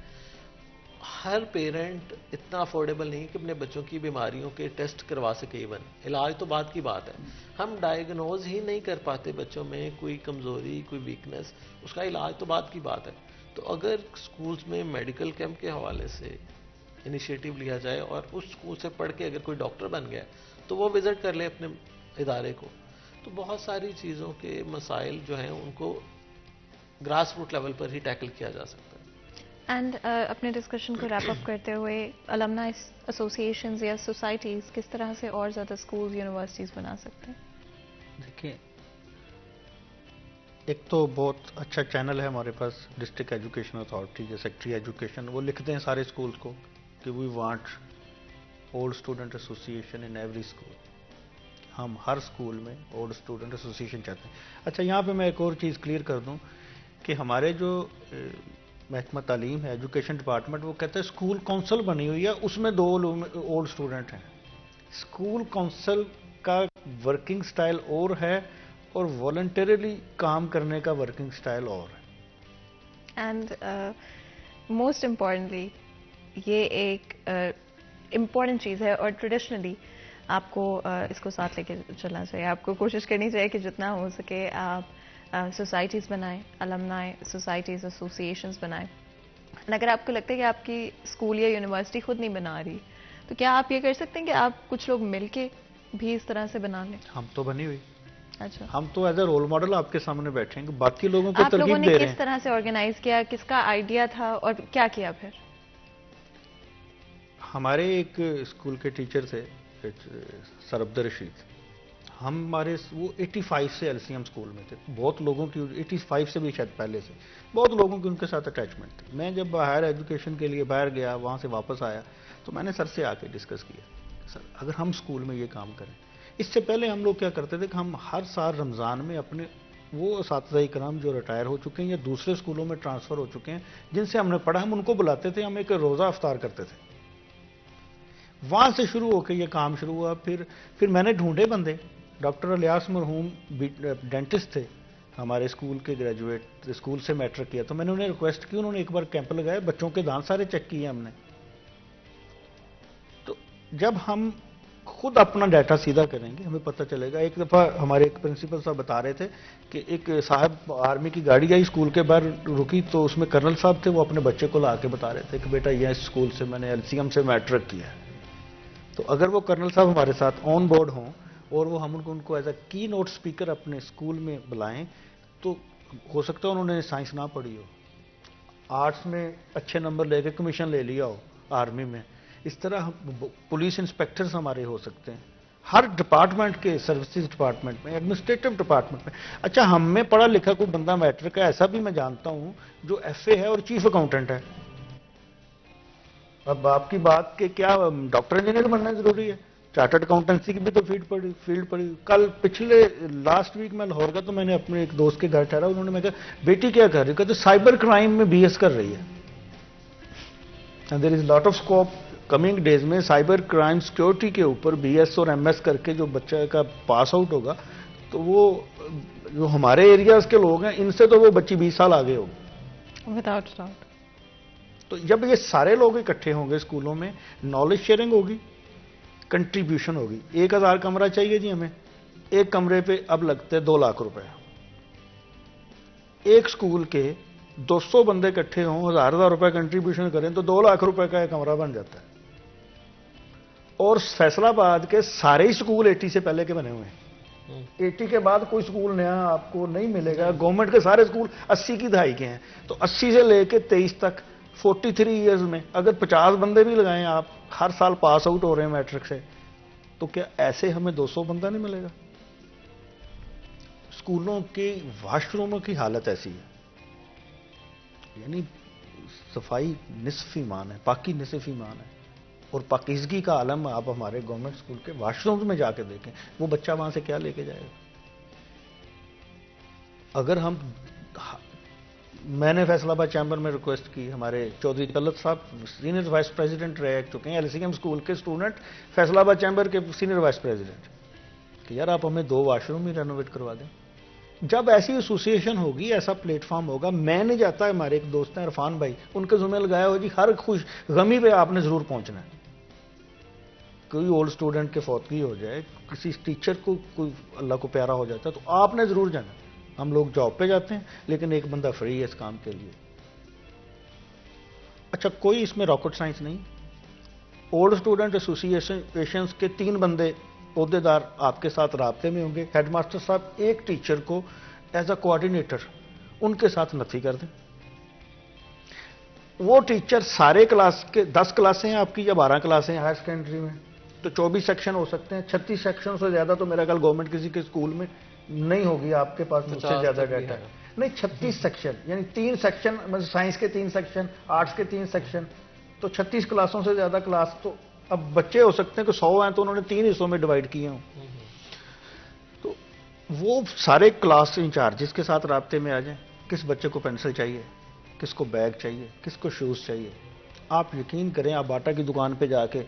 ہر پیرنٹ اتنا افورڈیبل نہیں کہ اپنے بچوں کی بیماریوں کے ٹیسٹ کروا سکے. ایون علاج تو بات کی بات ہے, ہم ڈائگنوز ہی نہیں کر پاتے بچوں میں کوئی کمزوری, کوئی ویکنس, اس کا علاج تو بات کی بات ہے. تو اگر اسکولس میں میڈیکل کیمپ کے حوالے سے انیشیٹو لیا جائے اور اس اسکول سے پڑھ کے اگر کوئی ڈاکٹر بن گیا تو وہ وزٹ کر لے اپنے ادارے کو, تو بہت ساری چیزوں کے مسائل جو ہیں ان کو گراس روٹ لیول پر ہی ٹیکل کیا جا سکتا ہے. اینڈ اپنے ڈسکشن کو ریپ اپ کرتے ہوئے المنا ایسوسی ایشنز یا سوسائٹیز کس طرح سے اور زیادہ اسکولز یونیورسٹیز بنا سکتے ہیں؟ دیکھیں ایک تو بہت اچھا چینل ہے ہمارے پاس ڈسٹرکٹ ایجوکیشن اتھارٹی یا سیکٹری ایجوکیشن, وہ لکھتے ہیں سارے اسکولس کو کہ وی وانٹ اولڈ اسٹوڈنٹ ایسوسی ایشن ان ایوری اسکول. ہم ہر اسکول میں اولڈ اسٹوڈنٹ ایسوسی ایشن چاہتے ہیں. اچھا یہاں پہ میں ایک اور چیز کلیئر کر دوں کہ ہمارے جو محکمہ تعلیم ہے, ایجوکیشن ڈپارٹمنٹ, وہ کہتے ہیں اسکول کونسل بنی ہوئی ہے, اس میں 2 اولڈ اسٹوڈنٹ ہیں. اسکول کونسل کا ورکنگ سٹائل اور ہے اور والنٹریلی کام کرنے کا ورکنگ سٹائل اور ہے. اینڈ موسٹ امپورٹنٹلی یہ ایک امپورٹنٹ چیز ہے اور ٹریڈیشنلی آپ کو اس کو ساتھ لے کے چلنا چاہیے. آپ کو کوشش کرنی چاہیے کہ جتنا ہو سکے آپ سوسائٹیز بنائیں, المنائی سوسائٹیز, ایسوسیشنز بنائیں. اگر آپ کو لگتا ہے کہ آپ کی اسکول یا یونیورسٹی خود نہیں بنا رہی تو کیا آپ یہ کر سکتے ہیں کہ آپ کچھ لوگ مل کے بھی اس طرح سے بنا لیں؟ ہم تو بنی ہوئی. اچھا, ہم تو ایز اے رول ماڈل آپ کے سامنے بیٹھے ہیں کہ باقی لوگوں کو آپ لوگوں ترغیب نے دے رہے کس ہیں. طرح سے آرگنائز کیا, کس کا آئیڈیا تھا اور کیا کیا پھر؟ ہمارے ایک اسکول کے ٹیچر تھے سر عبد الرشید. ہمارے وہ 85 سے LCM اسکول میں تھے. بہت لوگوں کی 85 سے بھی شاید پہلے سے بہت لوگوں کی ان کے ساتھ اٹیچمنٹ تھی. میں جب ہائر ایجوکیشن کے لیے باہر گیا, وہاں سے واپس آیا, تو میں نے سر سے آ کے ڈسکس کیا سر اگر ہم اسکول میں یہ کام کریں. اس سے پہلے ہم لوگ کیا کرتے تھے کہ ہم ہر سال رمضان میں اپنے وہ اساتذہ کرام جو ریٹائر ہو چکے ہیں یا دوسرے اسکولوں میں ٹرانسفر ہو چکے ہیں جن سے ہم نے پڑھا, ہم ان کو بلاتے تھے, ہم ایک روزہ افطار کرتے تھے. وہاں سے شروع ہو کے یہ کام شروع ہوا. پھر میں نے ڈھونڈے بندے. ڈاکٹر الیاس مرحوم ڈینٹسٹ تھے ہمارے اسکول کے گریجویٹ, اسکول سے میٹرک کیا, تو میں نے انہیں ریکویسٹ کی, انہوں نے ایک بار کیمپ لگایا, بچوں کے دانت سارے چیک کیے ہم نے. تو جب ہم خود اپنا ڈیٹا سیدھا کریں گے ہمیں پتہ چلے گا. ایک دفعہ ہمارے ایک پرنسپل صاحب بتا رہے تھے کہ ایک صاحب آرمی کی گاڑی آئی اسکول کے باہر رکی, تو اس میں کرنل صاحب تھے, وہ اپنے بچے کو لا کے بتا رہے تھے کہ بیٹا یہ اسکول سے میں نے LCM سے میٹرک کیا ہے. تو اگر وہ کرنل صاحب ہمارے ساتھ آن بورڈ ہوں اور وہ ہم ان کو ایز اے کی نوٹ اسپیکر اپنے اسکول میں بلائیں, تو ہو سکتا ہے انہوں نے سائنس نہ پڑھی ہو, آرٹس میں اچھے نمبر لے کے کمیشن لے لیا ہو آرمی میں. اس طرح پولیس انسپیکٹرز ہمارے ہو سکتے ہیں ہر ڈپارٹمنٹ کے, سروسز ڈپارٹمنٹ میں, ایڈمنسٹریٹو ڈپارٹمنٹ میں. اچھا, ہم میں پڑھا لکھا کوئی بندہ میٹرک کا ایسا بھی میں جانتا ہوں جو FA ہے اور چیف اکاؤنٹنٹ ہے. اب آپ کی بات کہ کیا ڈاکٹر انجینئر بننا ضروری ہے؟ چارٹرڈ اکاؤنٹنسی کی بھی تو فیلڈ پڑی. کل پچھلے لاسٹ ویک میں لاہور کا, تو میں نے اپنے ایک دوست کے گھر ٹھہرا, انہوں نے میں کہا بیٹی کیا کر رہی ہے؟ کہتے سائبر کرائم میں BS کر رہی ہے. And there is lot of scope coming days میں سائبر کرائم سیکورٹی کے اوپر BS اور MS کر کے جو بچہ کا پاس آؤٹ ہوگا, تو وہ جو ہمارے ایریاز کے لوگ ہیں ان سے تو وہ بچی 20 سال آگے ہوگی وداؤٹ ڈاؤٹ. تو جب یہ سارے لوگ اکٹھے ہوں گے اسکولوں میں, نالج شیئرنگ ہوگی, کنٹریبیوشن ہوگی. 1000 کمرہ چاہیے جی ہمیں, ایک کمرے پہ اب لگتے 2 لاکھ روپے. ایک اسکول کے 200 بندے اکٹھے ہوں, 1000 روپے کنٹریبیوشن کریں تو 2 لاکھ روپے کا ایک کمرہ بن جاتا ہے. اور فیصل آباد کے سارے اسکول 80 سے پہلے کے بنے ہوئے ہیں. 80 کے بعد کوئی اسکول نیا آپ کو نہیں ملے گا. گورنمنٹ کے سارے اسکول 80 کی دہائی کے ہیں. تو 80 سے لے کے 23 تک 43 ایئرز میں اگر 50 بندے بھی لگائیں آپ, ہر سال پاس آؤٹ ہو رہے ہیں میٹرک سے, تو کیا ایسے ہمیں 200 بندہ نہیں ملے گا؟ اسکولوں کے واش روموں کی حالت ایسی ہے, یعنی صفائی نصف ایمان ہے, پاکی نصف ایمان ہے. اور پاکیزگی کا عالم آپ ہمارے گورنمنٹ اسکول کے واش رومز میں جا کے دیکھیں, وہ بچہ وہاں سے کیا لے کے جائے گا؟ اگر ہم, میں نے فیصل آباد چیمبر میں ریکویسٹ کی, ہمارے چودھری طلعت صاحب سینئر وائس پریزیڈنٹ رہ چکے ہیں LCM اسکول کے اسٹوڈنٹ, فیصل آباد چیمبر کے سینئر وائس پریزیڈنٹ, کہ یار آپ ہمیں 2 واش روم ہی رینوویٹ کروا دیں. جب ایسی ایسوسیشن ہوگی, ایسا پلیٹ فارم ہوگا, میں نہیں جاتا, ہمارے ایک دوست ہیں عرفان بھائی, ان کے ذمہ لگایا ہو جی ہر خوش غمی پہ آپ نے ضرور پہنچنا ہے. کوئی اولڈ اسٹوڈنٹ کے فوتگی ہو جائے, کسی ٹیچر کو کوئی اللہ کو پیارا ہو جاتا ہے, تو آپ نے ضرور جانا. ہم لوگ جاب پہ جاتے ہیں لیکن ایک بندہ فری ہے اس کام کے لیے. اچھا, کوئی اس میں راکٹ سائنس نہیں. اولڈ اسٹوڈنٹ ایسوسیشنز کے 3 بندے عہدے دار آپ کے ساتھ رابطے میں ہوں گے. ہیڈ ماسٹر صاحب ایک ٹیچر کو ایز اے کوآرڈینیٹر ان کے ساتھ نتھی کر دیں. وہ ٹیچر سارے کلاس کے 10 کلاسیں ہیں آپ کی یا 12 کلاسیں ہیں ہائر سیکنڈری میں, تو 24 سیکشن ہو سکتے ہیں. 36 سیکشن سے زیادہ تو میرا خیال گورنمنٹ کسی کے اسکول میں نہیں ہوگی. آپ کے پاس مجھ سے زیادہ ڈیٹا ہے نہیں. 36 سیکشن یعنی 3 سیکشن, مطلب سائنس کے 3 سیکشن, آرٹس کے 3 سیکشن, تو 36 کلاسوں سے زیادہ کلاس. تو اب بچے ہو سکتے ہیں کہ 100 ہیں تو انہوں نے 3 حصوں میں ڈیوائڈ کیے ہوں. تو وہ سارے کلاس انچارجز کے ساتھ رابطے میں آ جائیں. کس بچے کو پینسل چاہیے, کس کو بیگ چاہیے, کس کو شوز چاہیے. آپ یقین کریں, آپ باٹا کی دکان پہ جا کے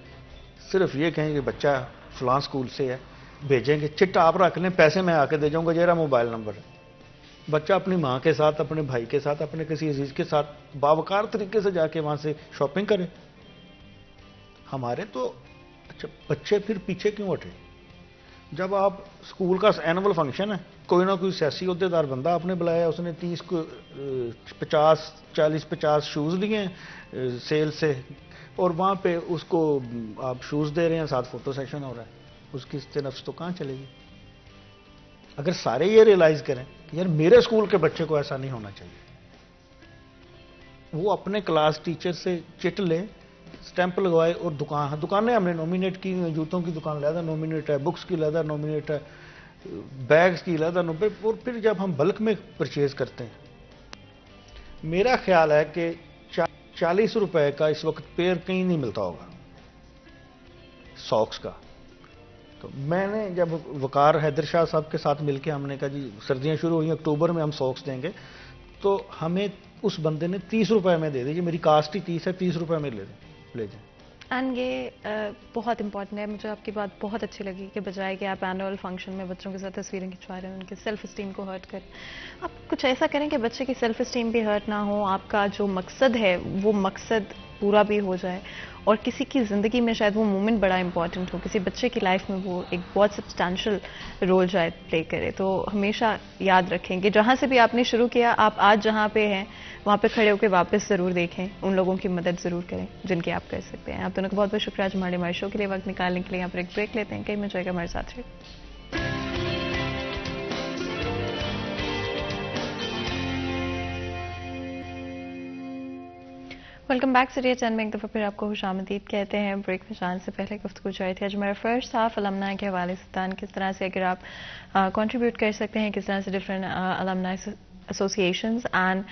صرف یہ کہیں کہ بچہ فلاں اسکول سے ہے, بھیجیں گے, چٹ آپ رکھ لیں, پیسے میں آ کے دے جاؤں گا, میرا موبائل نمبر ہے. بچہ اپنی ماں کے ساتھ، اپنے بھائی کے ساتھ، اپنے کسی عزیز کے ساتھ باوقار طریقے سے جا کے وہاں سے شاپنگ کرے. ہمارے تو اچھا بچے پھر پیچھے کیوں ہٹے؟ جب آپ اسکول کا اینول فنکشن ہے، کوئی نہ کوئی سیاسی عہدیدار بندہ آپ نے بلایا، اس نے 40-50 شوز لیے ہیں سیل سے، اور وہاں پہ اس کو آپ شوز دے رہے ہیں، ساتھ فوٹو سیشن ہو رہا ہے. اس کی نفس تو کہاں چلے گی؟ اگر سارے یہ ریئلائز کریں کہ یار میرے اسکول کے بچے کو ایسا نہیں ہونا چاہیے، وہ اپنے کلاس ٹیچر سے چٹ لے، سٹیمپ لگوائے، اور دکانیں ہم نے نومینیٹ کی ہوئی ہیں. جوتوں کی دکان علیحدہ نومینیٹ ہے، بکس کی علیحدہ نومینیٹ ہے، بیگز کی علیحدہ نومینیٹ. اور پھر جب ہم بلک میں پرچیز کرتے ہیں، میرا خیال ہے کہ 40 روپے کا اس وقت پیر کہیں نہیں ملتا ہوگا ساکس کا. تو میں نے جب وقار حیدر شاہ صاحب کے ساتھ مل کے ہم نے کہا جی سردیاں شروع ہوئی، اکتوبر میں ہم ساکس دیں گے، تو ہمیں اس بندے نے 30 روپے میں دے دی. میری کاسٹ ہی 30 ہے، 30 روپے میں لے جائیں. اینڈ یہ بہت امپورٹنٹ ہے. مجھے آپ کی بات بہت اچھی لگی کہ بجائے کہ آپ اینول فنکشن میں بچوں کے ساتھ تصویریں کھنچوا رہے ہیں، ان کے سیلف اسٹیم کو ہرٹ کریں، آپ کچھ ایسا کریں کہ بچے کی سیلف اسٹیم بھی ہرٹ نہ ہو، آپ کا جو مقصد ہے وہ مقصد پورا بھی ہو جائے، اور کسی کی زندگی میں شاید وہ مومنٹ بڑا امپورٹنٹ ہو، کسی بچے کی لائف میں وہ ایک بہت سبسٹانشل رول شاید پلے کرے. تو ہمیشہ یاد رکھیں کہ جہاں سے بھی آپ نے شروع کیا، آپ آج جہاں پہ ہیں وہاں پہ کھڑے ہو کے واپس ضرور دیکھیں، ان لوگوں کی مدد ضرور کریں جن کی آپ کر سکتے ہیں. آپ دونوں کا بہت بہت شکریہ آج ہمارے شو کے لیے وقت نکالنے کے لیے. یہاں پر ایک بریک لیتے ہیں، کہیں میں جائے گا ہمارے ساتھ رہے. Welcome back. سریہ چند میں ایک دفعہ پھر آپ کو خوش آمدید کہتے ہیں. بریک میں جان سے پہلے گفتگو جاری تھی آج ہمارا فرسٹ ہاف المنائی کے حوالے سے، کس طرح سے اگر آپ کنٹریبیوٹ کر سکتے ہیں، کس طرح سے ڈفرینٹ المنائی ایسوسیشنز اینڈ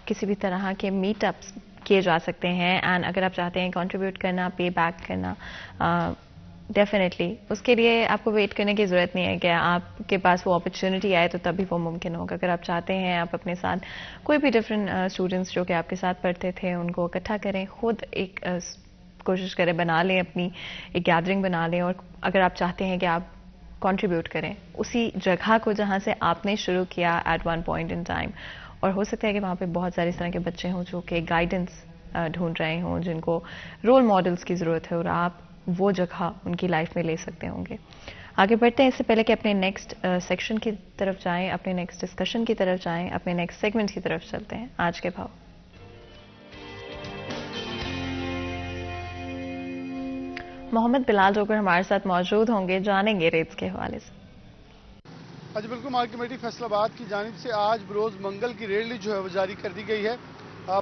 کسی بھی طرح کے میٹ اپس کیے جا سکتے ہیں. اینڈ اگر آپ چاہتے ہیں کنٹریبیوٹ کرنا، پے بیک کرنا، ڈیفینیٹلی اس کے لیے آپ کو ویٹ کرنے کی ضرورت نہیں ہے کہ آپ کے پاس وہ اپرچونٹی آئے تو تبھی وہ ممکن ہوگا. اگر آپ چاہتے ہیں آپ اپنے ساتھ کوئی بھی ڈفرینٹ اسٹوڈنٹس جو کہ آپ کے ساتھ پڑھتے تھے ان کو اکٹھا کریں، خود ایک کوشش کریں، بنا لیں، اپنی ایک گیدرنگ بنا لیں، اور اگر آپ چاہتے ہیں کہ آپ کنٹریبیوٹ کریں اسی جگہ کو جہاں سے آپ نے شروع کیا at one point in time, اور ہو سکتا ہے کہ وہاں پہ بہت سارے اس طرح کے بچے ہوں جو کہ گائیڈنس ڈھونڈ رہے ہوں، جن کو رول ماڈلز کی ضرورت ہے، اور آپ وہ جگہ ان کی لائف میں لے سکتے ہوں گے. آگے بڑھتے ہیں، اس سے پہلے کہ اپنے نیکسٹ سیکشن کی طرف جائیں، اپنے نیکسٹ ڈسکشن کی طرف جائیں، اپنے نیکسٹ سیگمنٹ کی طرف چلتے ہیں. آج کے بھاؤ. محمد بلال جوگر ہمارے ساتھ موجود ہوں گے، جانیں گے ریٹس کے حوالے سے. آج بالکل مارکیٹ کمیٹی فیصل آباد کی جانب سے آج بروز منگل کی ریٹ جو ہے وہ جاری کر دی گئی ہے.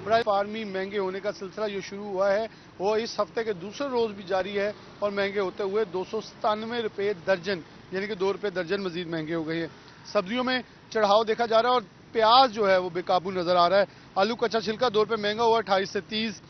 برائے فارمی مہنگے ہونے کا سلسلہ جو شروع ہوا ہے وہ اس ہفتے کے دوسرے روز بھی جاری ہے، اور مہنگے ہوتے ہوئے 297 روپے درجن، یعنی کہ 2 روپے درجن مزید مہنگے ہو گئے ہیں. سبزیوں میں چڑھاؤ دیکھا جا رہا ہے، اور پیاز جو ہے وہ بے قابو نظر آ رہا ہے. آلو کچا چھلکا 2 روپے مہنگا ہوا 28 سے 30،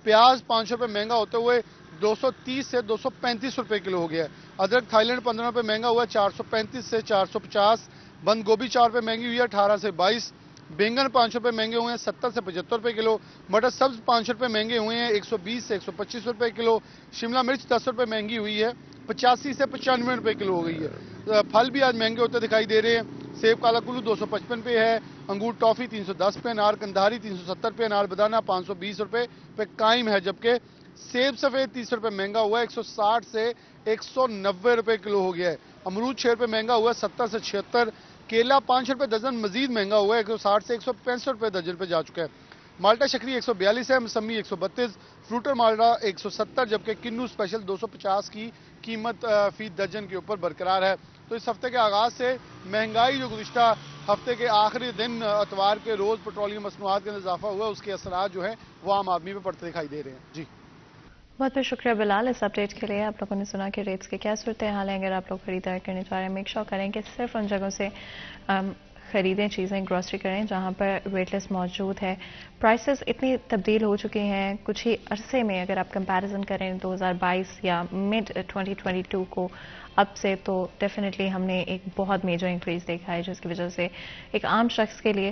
پیاز 500 روپے مہنگا ہوتے ہوئے 230 سے 235 روپے کلو ہو گیا ہے. ادرک تھائی لینڈ 15 روپے مہنگا ہوا 435 سے 450، بند گوبھی 4 روپے مہنگی ہوئی ہے 18 سے 22، بینگن 500 روپے مہنگے ہوئے ہیں 70 سے 75 روپے کلو، مٹر سبز 500 روپے مہنگے ہوئے ہیں 120 سے 125 روپے کلو، شملہ مرچ 10 روپے مہنگی ہوئی ہے 85 سے 95 روپے کلو ہو گئی ہے. پھل بھی آج مہنگے ہوتے دکھائی دے رہے ہیں. سیب کالا کلو 255 پہ ہے، انگور ٹافی 310 پہ، انار کندھاری 370 پہ، انار بدانہ 520 روپے پہ قائم ہے، جبکہ سیب سفید 30 روپے مہنگا ہوا ہے 160 سے 190 روپے کلو ہو گیا ہے. امرود 6 روپے مہنگا ہوا ہے 70 سے 76، کیلا 5 روپے درجن مزید مہنگا ہوا ہے 160 سے 165 روپے درجن پہ جا چکا ہے. مالٹا شکری 142 ہے، موسمی 132، فروٹر مالٹا 170، جبکہ کنو اسپیشل 250 کی قیمت فی درجن کے اوپر برقرار ہے. تو اس ہفتے کے آغاز سے مہنگائی جو گزشتہ ہفتے کے آخری دن اتوار کے روز پیٹرولیم مصنوعات کے اندر اضافہ ہوا ہے، اس کے اثرات جو ہیں وہ عام آدمی پہ پڑتے دکھائی دے رہے ہیں. جی بہت بہت شکریہ بلال اس اپڈیٹ کے لیے. آپ لوگوں نے سنا کہ ریٹس کے کیا صورتحال ہیں. اگر آپ لوگ خریداری کرنے چاہ رہے ہیں، میک شور کریں کہ صرف ان جگہوں سے خریدیں چیزیں، گروسری کریں جہاں پر ویٹ لسٹ موجود ہے. پرائسز اتنی تبدیل ہو چکی ہیں کچھ ہی عرصے میں، اگر آپ کمپیریزن کریں 2022 یا مڈ 2022 کو اب سے، تو ڈیفینیٹلی ہم نے ایک بہت میجر انکریز دیکھا ہے، جس کی وجہ سے ایک عام شخص کے لیے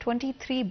23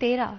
13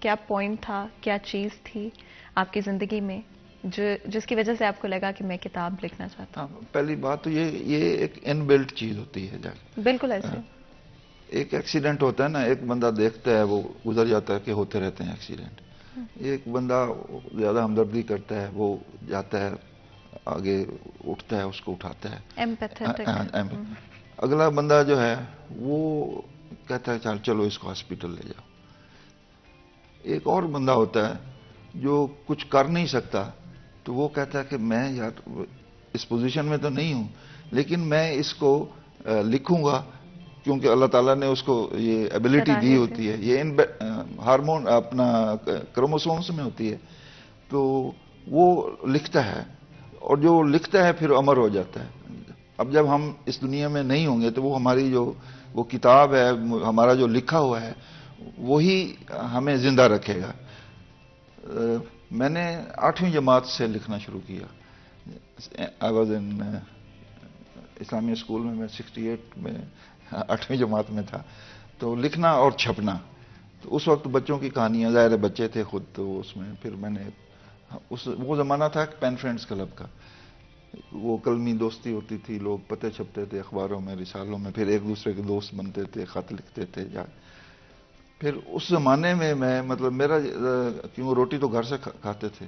کیا پوائنٹ تھا, کیا چیز تھی آپ کی زندگی میں جس کی وجہ سے آپ کو لگا کہ میں کتاب لکھنا چاہتا ہوں؟ پہلی بات تو یہ ایک ان بلٹ چیز ہوتی ہے. بالکل ایسے ایک ایکسیڈنٹ ہوتا ہے نا, ایک بندہ دیکھتا ہے وہ گزر جاتا ہے کہ ہوتے رہتے ہیں ایکسیڈنٹ. ایک بندہ زیادہ ہمدردی کرتا ہے, وہ جاتا ہے آگے, اٹھتا ہے, اس کو اٹھاتا ہے. اگلا بندہ جو ہے وہ کہتا ہے چلو اس کو ہاسپٹل لے جاؤ. ایک اور بندہ ہوتا ہے جو کچھ کر نہیں سکتا, تو وہ کہتا ہے کہ میں یار اس پوزیشن میں تو نہیں ہوں, لیکن میں اس کو لکھوں گا کیونکہ اللہ تعالیٰ نے اس کو یہ ایبلٹی دی ہوتی ہے. یہ ہارمون اپنا کروموسومس میں ہوتی ہے, تو وہ لکھتا ہے, اور جو لکھتا ہے پھر امر ہو جاتا ہے. اب جب ہم اس دنیا میں نہیں ہوں گے تو وہ ہماری جو وہ کتاب ہے, ہمارا جو لکھا ہوا ہے, وہی ہمیں زندہ رکھے گا. میں نے 8ویں جماعت سے لکھنا شروع کیا. I was in Islamia school میں 68 میں 8ویں جماعت میں تھا. تو لکھنا اور چھپنا, تو اس وقت بچوں کی کہانیاں, ظاہر بچے تھے خود, تو اس میں پھر میں نے وہ زمانہ تھا پین فرینڈز کلب کا. وہ کلمی دوستی ہوتی تھی, لوگ پتے چھپتے تھے اخباروں میں, رسالوں میں, پھر ایک دوسرے کے دوست بنتے تھے, خط لکھتے تھے. پھر اس زمانے میں مطلب میرا کیوں روٹی تو گھر سے کھاتے تھے,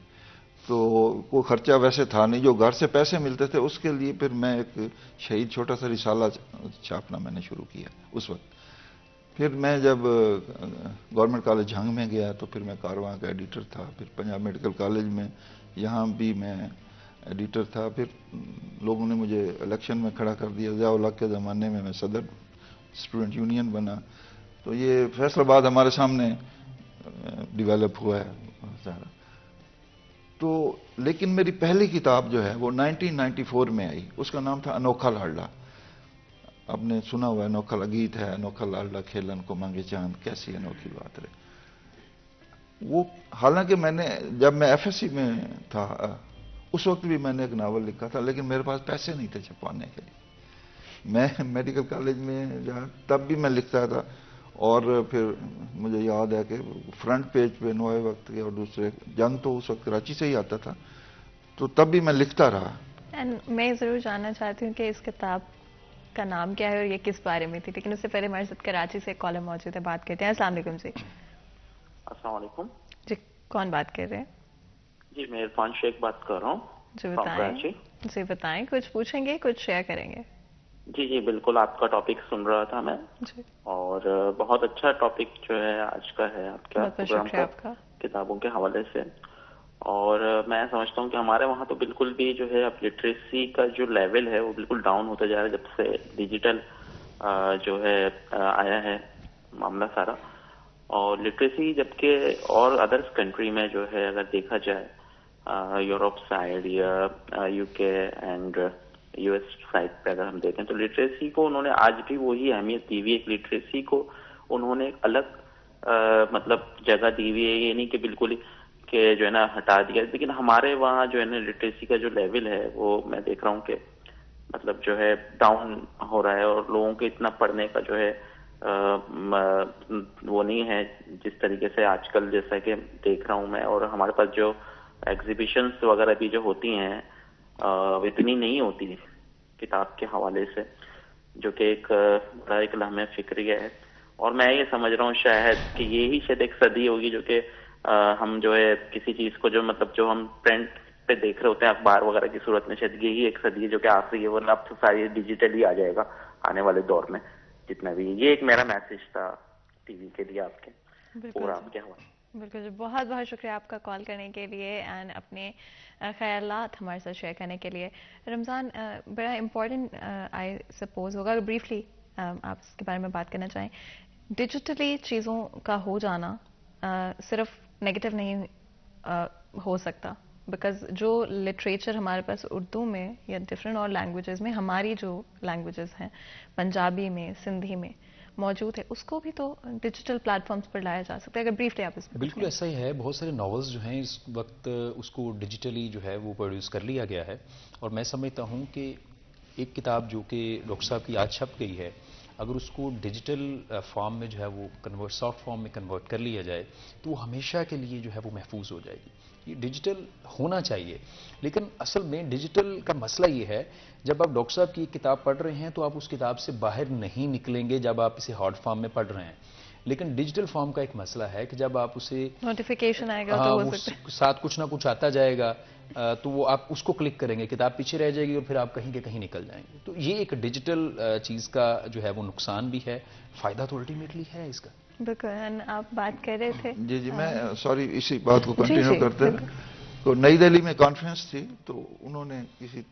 تو کوئی خرچہ ویسے تھا نہیں. جو گھر سے پیسے ملتے تھے اس کے لیے پھر میں ایک شہید چھوٹا سا رسالہ چھاپنا میں نے شروع کیا اس وقت. پھر میں جب گورنمنٹ کالج جھنگ میں گیا تو پھر میں کارواں کا ایڈیٹر تھا. پھر پنجاب میڈیکل کالج میں یہاں بھی میں ایڈیٹر تھا. پھر لوگوں نے مجھے الیکشن میں کھڑا کر دیا. ضیاء الحق کے زمانے میں میں صدر اسٹوڈنٹ یونین بنا. تو یہ فیصل آباد ہمارے سامنے ڈیولپ ہوا ہے. تو لیکن میری پہلی کتاب جو ہے وہ 1994 میں آئی. اس کا نام تھا انوکھا لاڈلا. آپ نے سنا ہوا ہے, انوکھا گیت ہے, انوکھا لاڈلا کھیلن کو مانگے چاند, کیسی انوکھی بات رہے. وہ حالانکہ میں نے جب میں FSC میں تھا اس وقت بھی میں نے ایک ناول لکھا تھا, لیکن میرے پاس پیسے نہیں تھے چھپوانے کے لیے. میں میڈیکل کالج میں تب بھی میں لکھتا تھا, اور پھر مجھے یاد ہے کہ فرنٹ پیج پہ نوئے وقت کے اور دوسرے جنگ تو اس وقت کراچی سے ہی آتا تھا, تو تب بھی میں لکھتا رہا. میں ضرور جاننا چاہتی ہوں کہ اس کتاب کا نام کیا ہے اور یہ کس بارے میں تھی, لیکن اس سے پہلے ہمارے ساتھ کراچی سے کالر موجود ہے, بات کرتے ہیں. السلام علیکم جی. السلام علیکم جی, کون بات کر رہے ہیں؟ جی میں عرفان شیخ بات کر رہا ہوں. جی بتائیں. جی بتائیں, کچھ پوچھیں گے, کچھ شیئر کریں گے؟ جی بالکل, آپ کا ٹاپک سن رہا تھا میں, اور بہت اچھا ٹاپک جو ہے آج کا ہے آپ کا پروگرام کا کتابوں کے حوالے سے. اور میں سمجھتا ہوں کہ ہمارے وہاں تو بالکل بھی جو ہے اب لٹریسی کا جو لیول ہے وہ بالکل ڈاؤن ہوتا جا رہا ہے جب سے ڈیجیٹل جو ہے آیا ہے معاملہ سارا. اور لٹریسی جبکہ اور ادرس کنٹری میں جو ہے اگر دیکھا جائے یورپ سائڈ یا UK اینڈ US سائڈ پہ اگر ہم دیکھیں تو لٹریسی کو انہوں نے آج بھی وہی اہمیت دی ہوئی ہے. لٹریسی کو انہوں نے الگ مطلب جگہ دی ہوئی ہے, یہ نہیں کہ بالکل کہ جو ہے نا ہٹا دیا. لیکن ہمارے وہاں جو ہے نا لٹریسی کا جو لیول ہے وہ میں دیکھ رہا ہوں کہ مطلب جو ہے ڈاؤن ہو رہا ہے, اور لوگوں کے اتنا پڑھنے کا جو ہے وہ نہیں ہے جس طریقے سے آج کل جیسا کہ دیکھ رہا ہوں میں. اور ہمارے پاس جو ایگزیبیشنس وغیرہ بھی جو ہوتی ہیں اتنی نہیں ہوتی کتاب کے حوالے سے, جو کہ ایک بڑا ایک لمحہ فکریہ ہے. اور میں یہ سمجھ رہا ہوں شاید کہ یہی شاید ایک صدی ہوگی جو کہ ہم جو ہے کسی چیز کو جو مطلب جو ہم پرنٹ پہ دیکھ رہے ہوتے ہیں اخبار وغیرہ کی صورت میں, شاید یہی ایک صدی ہے جو کہ آخری ہے, ورنہ اب تو ساری ڈیجیٹل ہی آ جائے گا آنے والے دور میں جتنا بھی. یہ ایک میرا میسج تھا ٹی وی کے لیے آپ کے پروگرام کے حوالے. بالکل, بہت بہت شکریہ آپ کا کال کرنے کے لیے اینڈ اپنے خیالات ہمارے ساتھ شیئر کرنے کے لیے. رمضان, بڑا امپورٹنٹ آئی سپوز ہوگا, اگر بریفلی آپ اس کے بارے میں بات کرنا چاہیں. ڈیجیٹلی چیزوں کا ہو جانا صرف نیگیٹو نہیں ہو سکتا, بیکاز جو لٹریچر ہمارے پاس اردو میں یا ڈفرینٹ اور لینگویجز میں, ہماری جو لینگویجز ہیں پنجابی میں, سندھی میں موجود ہے, اس کو بھی تو ڈیجیٹل پلیٹ فارمز پر لایا جا سکتا ہے. اگر بریفلی آپ اس پہ بالکل ایسا ہی ہے. بہت سارے ناولز جو ہیں اس وقت اس کو ڈیجیٹلی جو ہے وہ پروڈیوس کر لیا گیا ہے, اور میں سمجھتا ہوں کہ ایک کتاب جو کہ ڈاکٹر صاحب کی آج چھپ گئی ہے اگر اس کو ڈیجیٹل فارم میں جو ہے وہ سافٹ فارم میں کنورٹ کر لیا جائے تو وہ ہمیشہ کے لیے جو ہے وہ محفوظ ہو جائے گی. یہ ڈیجیٹل ہونا چاہیے. لیکن اصل میں ڈیجیٹل کا مسئلہ یہ ہے جب آپ ڈاکٹر صاحب کی کتاب پڑھ رہے ہیں تو آپ اس کتاب سے باہر نہیں نکلیں گے جب آپ اسے ہارڈ فارم میں پڑھ رہے ہیں. لیکن ڈیجیٹل فارم کا ایک مسئلہ ہے کہ جب آپ اسے نوٹیفیکیشن آئے گا تو ہو سکتا ہے ساتھ کچھ نہ کچھ آتا جائے گا تو وہ آپ اس کو کلک کریں گے, کتاب پیچھے رہ جائے گی اور پھر آپ کہیں کے کہیں نکل جائیں گے. تو یہ ایک ڈیجیٹل چیز کا جو ہے وہ نقصان بھی ہے, فائدہ تو الٹیمیٹلی ہے اس کا. بالکل. آپ بات کر رہے تھے. جی میں سوری اسی بات کو کنٹینیو کرتے ہیں. تو نئی دہلی میں کانفرنس تھی تو انہوں نے کسی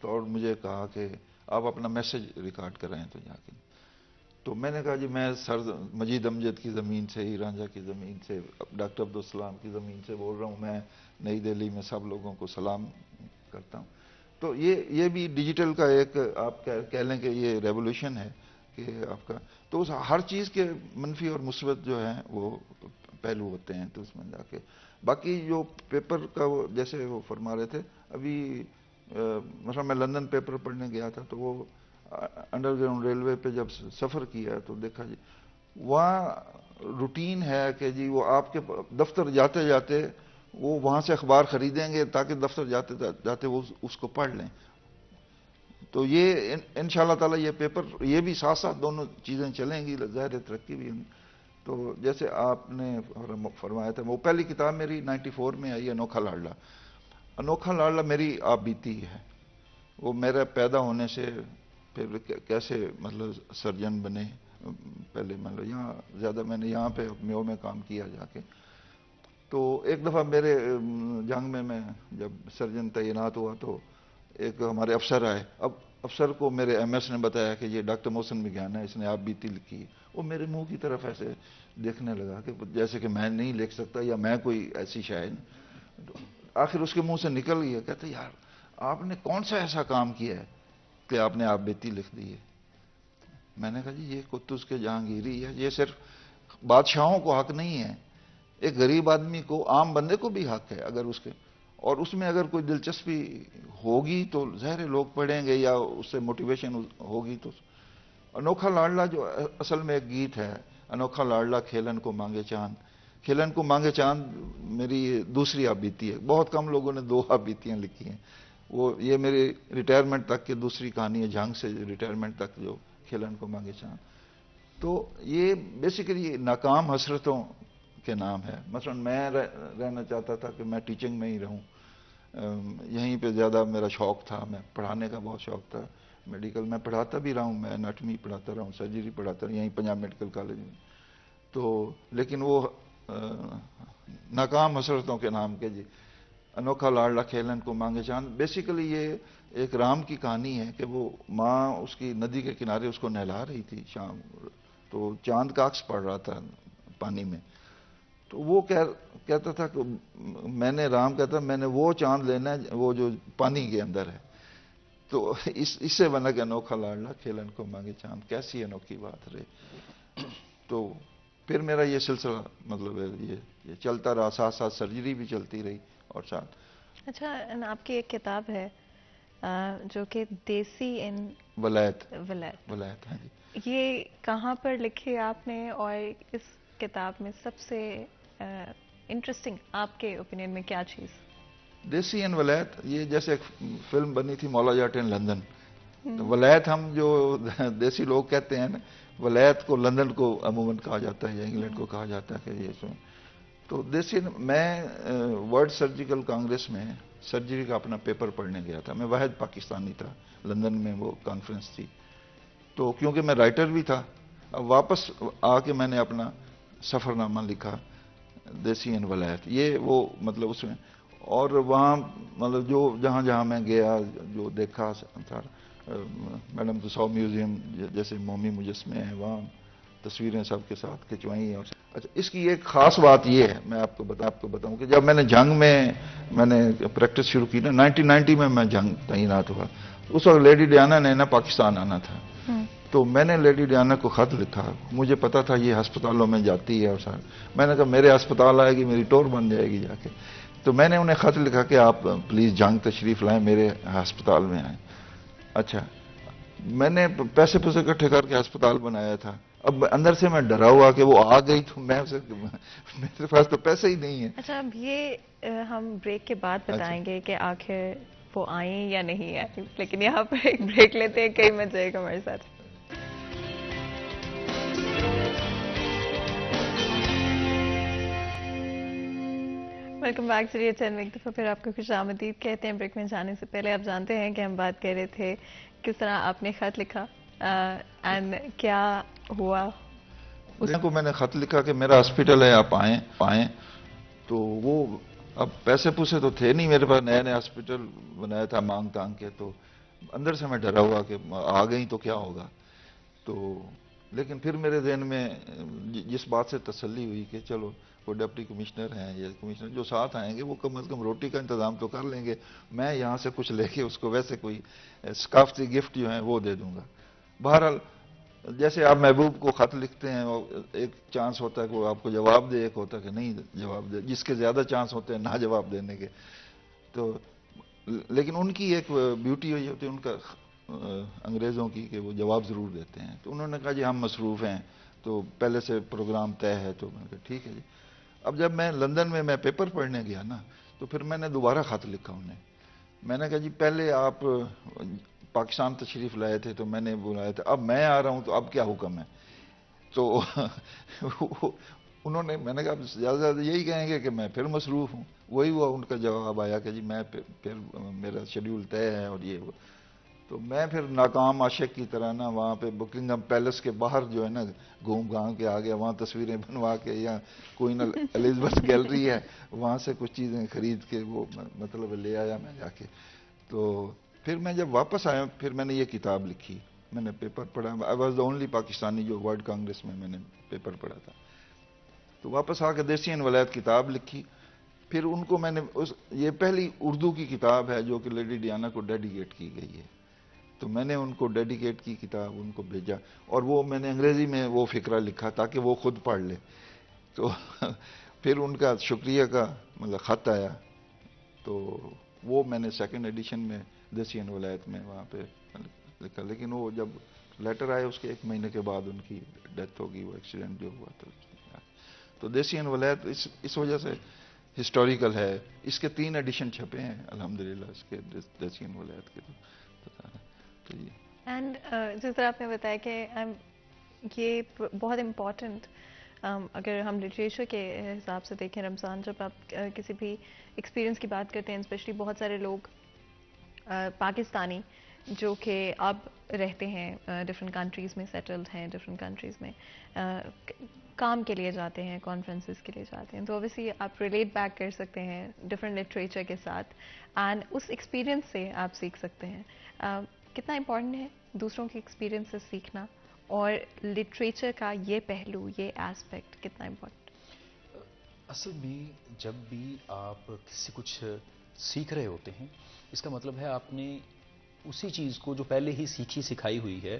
طور مجھے کہا کہ آپ اپنا میسج ریکارڈ کرائیں تو جا کے. تو میں نے کہا جی میں سر مجید امجد کی زمین سے, ہی رانجھا کی زمین سے, ڈاکٹر عبدالسلام کی زمین سے بول رہا ہوں, میں نئی دہلی میں سب لوگوں کو سلام کرتا ہوں. تو یہ بھی ڈیجیٹل کا ایک آپ کہہ لیں کہ یہ ریولوشن ہے کہ آپ کا. تو ہر چیز کے منفی اور مثبت جو ہیں وہ پہلو ہوتے ہیں. تو اس میں جا کے باقی جو پیپر کا جیسے وہ فرما رہے تھے ابھی, مثلا میں لندن پیپر پڑھنے گیا تھا تو وہ انڈر گراؤنڈ ریلوے پہ جب سفر کیا تو دیکھا جی وہاں روٹین ہے کہ جی وہ آپ کے دفتر جاتے جاتے وہ وہاں سے اخبار خریدیں گے تاکہ دفتر جاتے جاتے وہ اس کو پڑھ لیں. تو یہ انشاءاللہ تعالی یہ پیپر یہ بھی ساتھ ساتھ دونوں چیزیں چلیں گی, ظاہر ترقی بھی. تو جیسے آپ نے فرمایا تھا وہ پہلی کتاب میری 94 میں آئی, انوکھا لاڈلا. انوکھا لاڈلا میری آپ بیتی ہے. وہ میرا پیدا ہونے سے پھر کیسے مطلب سرجن بنے, پہلے مطلب یہاں زیادہ میں نے یہاں پہ میو میں کام کیا جا کے. تو ایک دفعہ میرے جنگ میں جب سرجن تعینات ہوا تو ایک ہمارے افسر آئے. اب افسر کو میرے ایم ایس نے بتایا کہ یہ ڈاکٹر محسن بگیان ہے, اس نے آپ بیتی لکھی ہے. وہ میرے منہ کی طرف ایسے دیکھنے لگا کہ جیسے کہ میں نہیں لکھ سکتا یا میں کوئی ایسی شاعر. آخر اس کے منہ سے نکل گیا, کہتے یار آپ نے کون سا ایسا کام کیا ہے کہ آپ نے آپ بیتی لکھ دی ہے. میں نے کہا جی یہ قطز کے جہانگیری ہے, یہ صرف بادشاہوں کو حق نہیں ہے, ایک غریب آدمی کو, عام بندے کو بھی حق ہے اگر اس کے, اور اس میں اگر کوئی دلچسپی ہوگی تو ظاہر لوگ پڑھیں گے یا اس سے موٹیویشن ہوگی. تو انوکھا لاڈلا جو اصل میں ایک گیت ہے, انوکھا لاڈلا کھیلن کو مانگے چاند. کھیلن کو مانگے چاند میری دوسری آپ بیتی ہے. بہت کم لوگوں نے 2 آپ بیتیاں لکھی ہیں. وہ یہ میری ریٹائرمنٹ تک کی دوسری کہانی ہے, جنگ سے ریٹائرمنٹ تک جو کھیلن کو مانگے چاند. تو یہ بیسیکلی ناکام حسرتوں کے نام ہے. مثلا میں رہنا چاہتا تھا کہ میں ٹیچنگ میں ہی رہوں, یہیں پہ زیادہ میرا شوق تھا, میں پڑھانے کا بہت شوق تھا. میڈیکل میں پڑھاتا بھی رہا ہوں, میں اناٹمی پڑھاتا رہا ہوں, سرجری پڑھاتا رہا ہوں یہیں پنجاب میڈیکل کالج میں. تو لیکن وہ ناکام حسرتوں کے نام کے جی انوکھا لاڈلا کھیلن کو مانگے چاند. بیسیکلی یہ ایک رام کی کہانی ہے کہ وہ ماں اس کی ندی کے کنارے اس کو نہلا رہی تھی شام, تو چاند کا عکس پڑ رہا تھا پانی میں. تو وہ کہتا تھا کہ میں نے, رام کہتا میں نے وہ چاند لینا ہے وہ جو پانی کے اندر ہے. تو اس سے بنا کہ انوکھا لاڈلا کھیلن کو مانگے چاند, کیسی انوکھی بات رہے. تو پھر میرا یہ سلسلہ مطلب یہ چلتا رہا, ساتھ ساتھ سرجری بھی چلتی رہی اور ساتھ. اچھا, آپ کی ایک کتاب ہے جو کہ دیسی ان ولایت. ہاں جی. یہ کہاں پر لکھی آپ نے, اور اس کتاب میں سب سے انٹرسٹنگ آپ کے اوپینین میں کیا چیز؟ دیسی ان ولایت, یہ جیسے ایک فلم بنی تھی مولا جاٹ ان لندن. ولایت ہم جو دیسی لوگ کہتے ہیں نا, ولایت کو لندن کو عموماً کہا جاتا ہے یا انگلینڈ کو کہا جاتا ہے کہ یہ سن. تو دیسی میں ورلڈ سرجیکل کانگریس میں سرجری کا اپنا پیپر پڑھنے گیا تھا. میں واحد پاکستانی تھا, لندن میں وہ کانفرنس تھی. تو کیونکہ میں رائٹر بھی تھا, اب واپس آ کے میں نے اپنا سفر نامہ لکھا دیسی ان ولایت. یہ وہ مطلب اس میں, اور وہاں مطلب جو جہاں جہاں میں گیا جو دیکھا تھا, میڈم تساؤ میوزیم جیسے مومی مجسمے ہیں وہاں تصویریں سب کے ساتھ کھنچوائیں. اور اچھا اس کی ایک خاص بات یہ ہے, میں آپ کو بتاؤں کہ جب میں نے جنگ میں نے پریکٹس شروع کی نا 1990 میں جنگ تعینات ہوا, اس وقت لیڈی ڈیانا نے نا پاکستان آنا تھا. تو میں نے لیڈی ڈیانا کو خط لکھا, مجھے پتا تھا یہ ہسپتالوں میں جاتی ہے, اور سر میں نے کہا میرے ہسپتال آئے گی, میری ٹور بن جائے گی جا کے. تو میں نے انہیں خط لکھا کہ آپ پلیز جنگ تشریف لائیں, میرے ہسپتال میں آئیں. اچھا میں نے پیسے اکٹھے کر کے ہسپتال بنایا تھا. اب اندر سے میں ڈرا ہوا کہ وہ آ گئی تو میں اسے, میرے پاس تو پیسے ہی نہیں ہے. اچھا, اب یہ ہم بریک کے بعد بتائیں گے کہ آخر وہ آئیں یا نہیں آئیں, لیکن یہاں پر ایک بریک لیتے ہیں. کئی مت جائے گا ہمارے ساتھ. Welcome back. چلیے چینل میں ایک دفعہ پھر آپ کو خوش آمدید کہتے ہیں. بریک میں جانے سے پہلے آپ جانتے ہیں کہ ہم بات کر رہے تھے کس طرح آپ نے خط لکھا اینڈ کیا ہوا. اس کو میں نے خط لکھا کہ میرا ہاسپٹل ہے, آپ آئیں. تو وہ اب پیسے پوسے تو تھے نہیں میرے پاس, نیا ہاسپٹل بنایا تھا مانگ تانگ کے, تو اندر سے میں ڈرا ہوا کہ آ گئی تو کیا ہوگا. تو لیکن پھر میرے ذہن میں جس بات سے تسلی ہوئی کہ چلو وہ ڈپٹی کمشنر ہیں یا کمشنر جو ساتھ آئیں گے وہ کم از کم روٹی کا انتظام تو کر لیں گے, میں یہاں سے کچھ لے کے اس کو ویسے کوئی ثقافتی گفٹ جو ہیں وہ دے دوں گا. بہرحال جیسے آپ محبوب کو خط لکھتے ہیں, ایک چانس ہوتا ہے کہ وہ آپ کو جواب دے, ایک ہوتا ہے کہ نہیں جواب دے, جس کے زیادہ چانس ہوتے ہیں نہ جواب دینے کے. تو لیکن ان کی ایک بیوٹی ہوئی ہوتی ہے ان کا انگریزوں کی کہ وہ جواب ضرور دیتے ہیں. تو انہوں نے کہا جی ہم مصروف ہیں, تو پہلے سے پروگرام طے ہے. تو میں نے کہا ٹھیک ہے جی. اب جب میں لندن میں پیپر پڑھنے گیا نا, تو پھر میں نے دوبارہ خط لکھا انہیں. میں نے کہا جی پہلے آپ پاکستان تشریف لائے تھے تو میں نے بلایا تھا, اب میں آ رہا ہوں تو اب کیا حکم ہے. تو انہوں نے, میں نے کہا زیادہ سے زیادہ یہی کہیں گے کہ میں پھر مصروف ہوں. وہی ہوا ان کا جواب آیا کہ جی میں پھر میرا شیڈیول طے ہے اور یہ وہ. تو میں پھر ناکام عاشق کی طرح نا وہاں پہ بکنگھم پیلس کے باہر جو ہے نا گھوم گھام کے آ گیا, وہاں تصویریں بنوا کے, یا کوئین الزبتھ گیلری ہے وہاں سے کچھ چیزیں خرید کے وہ مطلب لے آیا میں جا کے. تو پھر میں جب واپس آیا پھر میں نے یہ کتاب لکھی, میں نے پیپر پڑھا. I was the only Pakistani جو ورلڈ کانگریس میں نے پیپر پڑھا تھا. تو واپس آ کے دیسی ولایت کتاب لکھی. پھر ان کو میں نے یہ پہلی اردو کی کتاب ہے جو کہ لیڈی ڈیانا کو ڈیڈیکیٹ کی گئی ہے. تو میں نے ان کو ڈیڈیکیٹ کی کتاب ان کو بھیجا, اور وہ میں نے انگریزی میں وہ فقرہ لکھا تاکہ وہ خود پڑھ لے. تو پھر ان کا شکریہ کا مطلب خط آیا, تو وہ میں نے سیکنڈ ایڈیشن میں دیسی ولایت میں وہاں پہ لکھا. لیکن وہ جب لیٹر آئے اس کے 1 مہینے کے بعد ان کی ڈیتھ ہو گئی, وہ ایکسیڈنٹ جو ہوا تھا. تو دیسی ولایت اس وجہ سے ہسٹوریکل ہے. اس کے 3 ایڈیشن چھپے ہیں الحمدللہ اس کے دیسی ولایت کے. اینڈ جس طرح آپ نے بتایا کہ یہ بہت امپورٹنٹ, اگر ہم لٹریچر کے حساب سے دیکھیں رمضان, جب آپ کسی بھی ایکسپیرئنس کی بات کرتے ہیں, اسپیشلی بہت سارے لوگ پاکستانی جو کہ اب رہتے ہیں ڈفرینٹ کنٹریز میں, سیٹلڈ ہیں ڈفرینٹ کنٹریز میں, کام کے لیے جاتے ہیں, کانفرنسز کے لیے جاتے ہیں, تو اوبیسلی آپ ریلیٹ بیک کر سکتے ہیں ڈفرینٹ لٹریچر کے ساتھ, اینڈ اس ایکسپیرئنس سے آپ سیکھ سکتے ہیں. کتنا امپورٹنٹ ہے دوسروں کے ایکسپیرئنس سے سیکھنا, اور لٹریچر کا یہ پہلو, یہ ایسپیکٹ کتنا امپورٹنٹ؟ اصل میں جب بھی آپ کسی کچھ سیکھ رہے ہوتے ہیں, اس کا مطلب ہے آپ نے اسی چیز کو جو پہلے ہی سیکھی سکھائی ہوئی ہے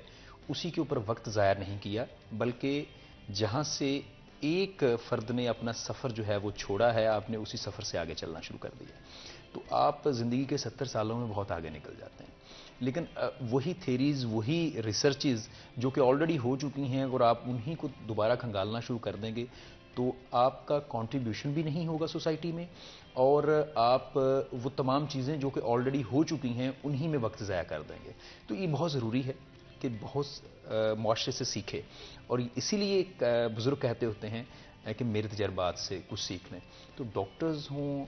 اسی کے اوپر وقت ضائع نہیں کیا, بلکہ جہاں سے ایک فرد نے اپنا سفر جو ہے وہ چھوڑا ہے, آپ نے اسی سفر سے آگے چلنا شروع کر دیا. تو آپ زندگی کے 70 سالوں میں بہت آگے نکل جاتے ہیں. لیکن وہی تھیریز, وہی ریسرچز جو کہ آلریڈی ہو چکی ہیں, اگر آپ انہی کو دوبارہ کھنگالنا شروع کر دیں گے تو آپ کا کنٹریبیوشن بھی نہیں ہوگا سوسائٹی میں, اور آپ وہ تمام چیزیں جو کہ آلریڈی ہو چکی ہیں انہی میں وقت ضائع کر دیں گے. تو یہ بہت ضروری ہے کہ بہت معاشرے سے سیکھے, اور اسی لیے ایک بزرگ کہتے ہوتے ہیں کہ میرے تجربات سے کچھ سیکھ لیں. تو ڈاکٹرز ہوں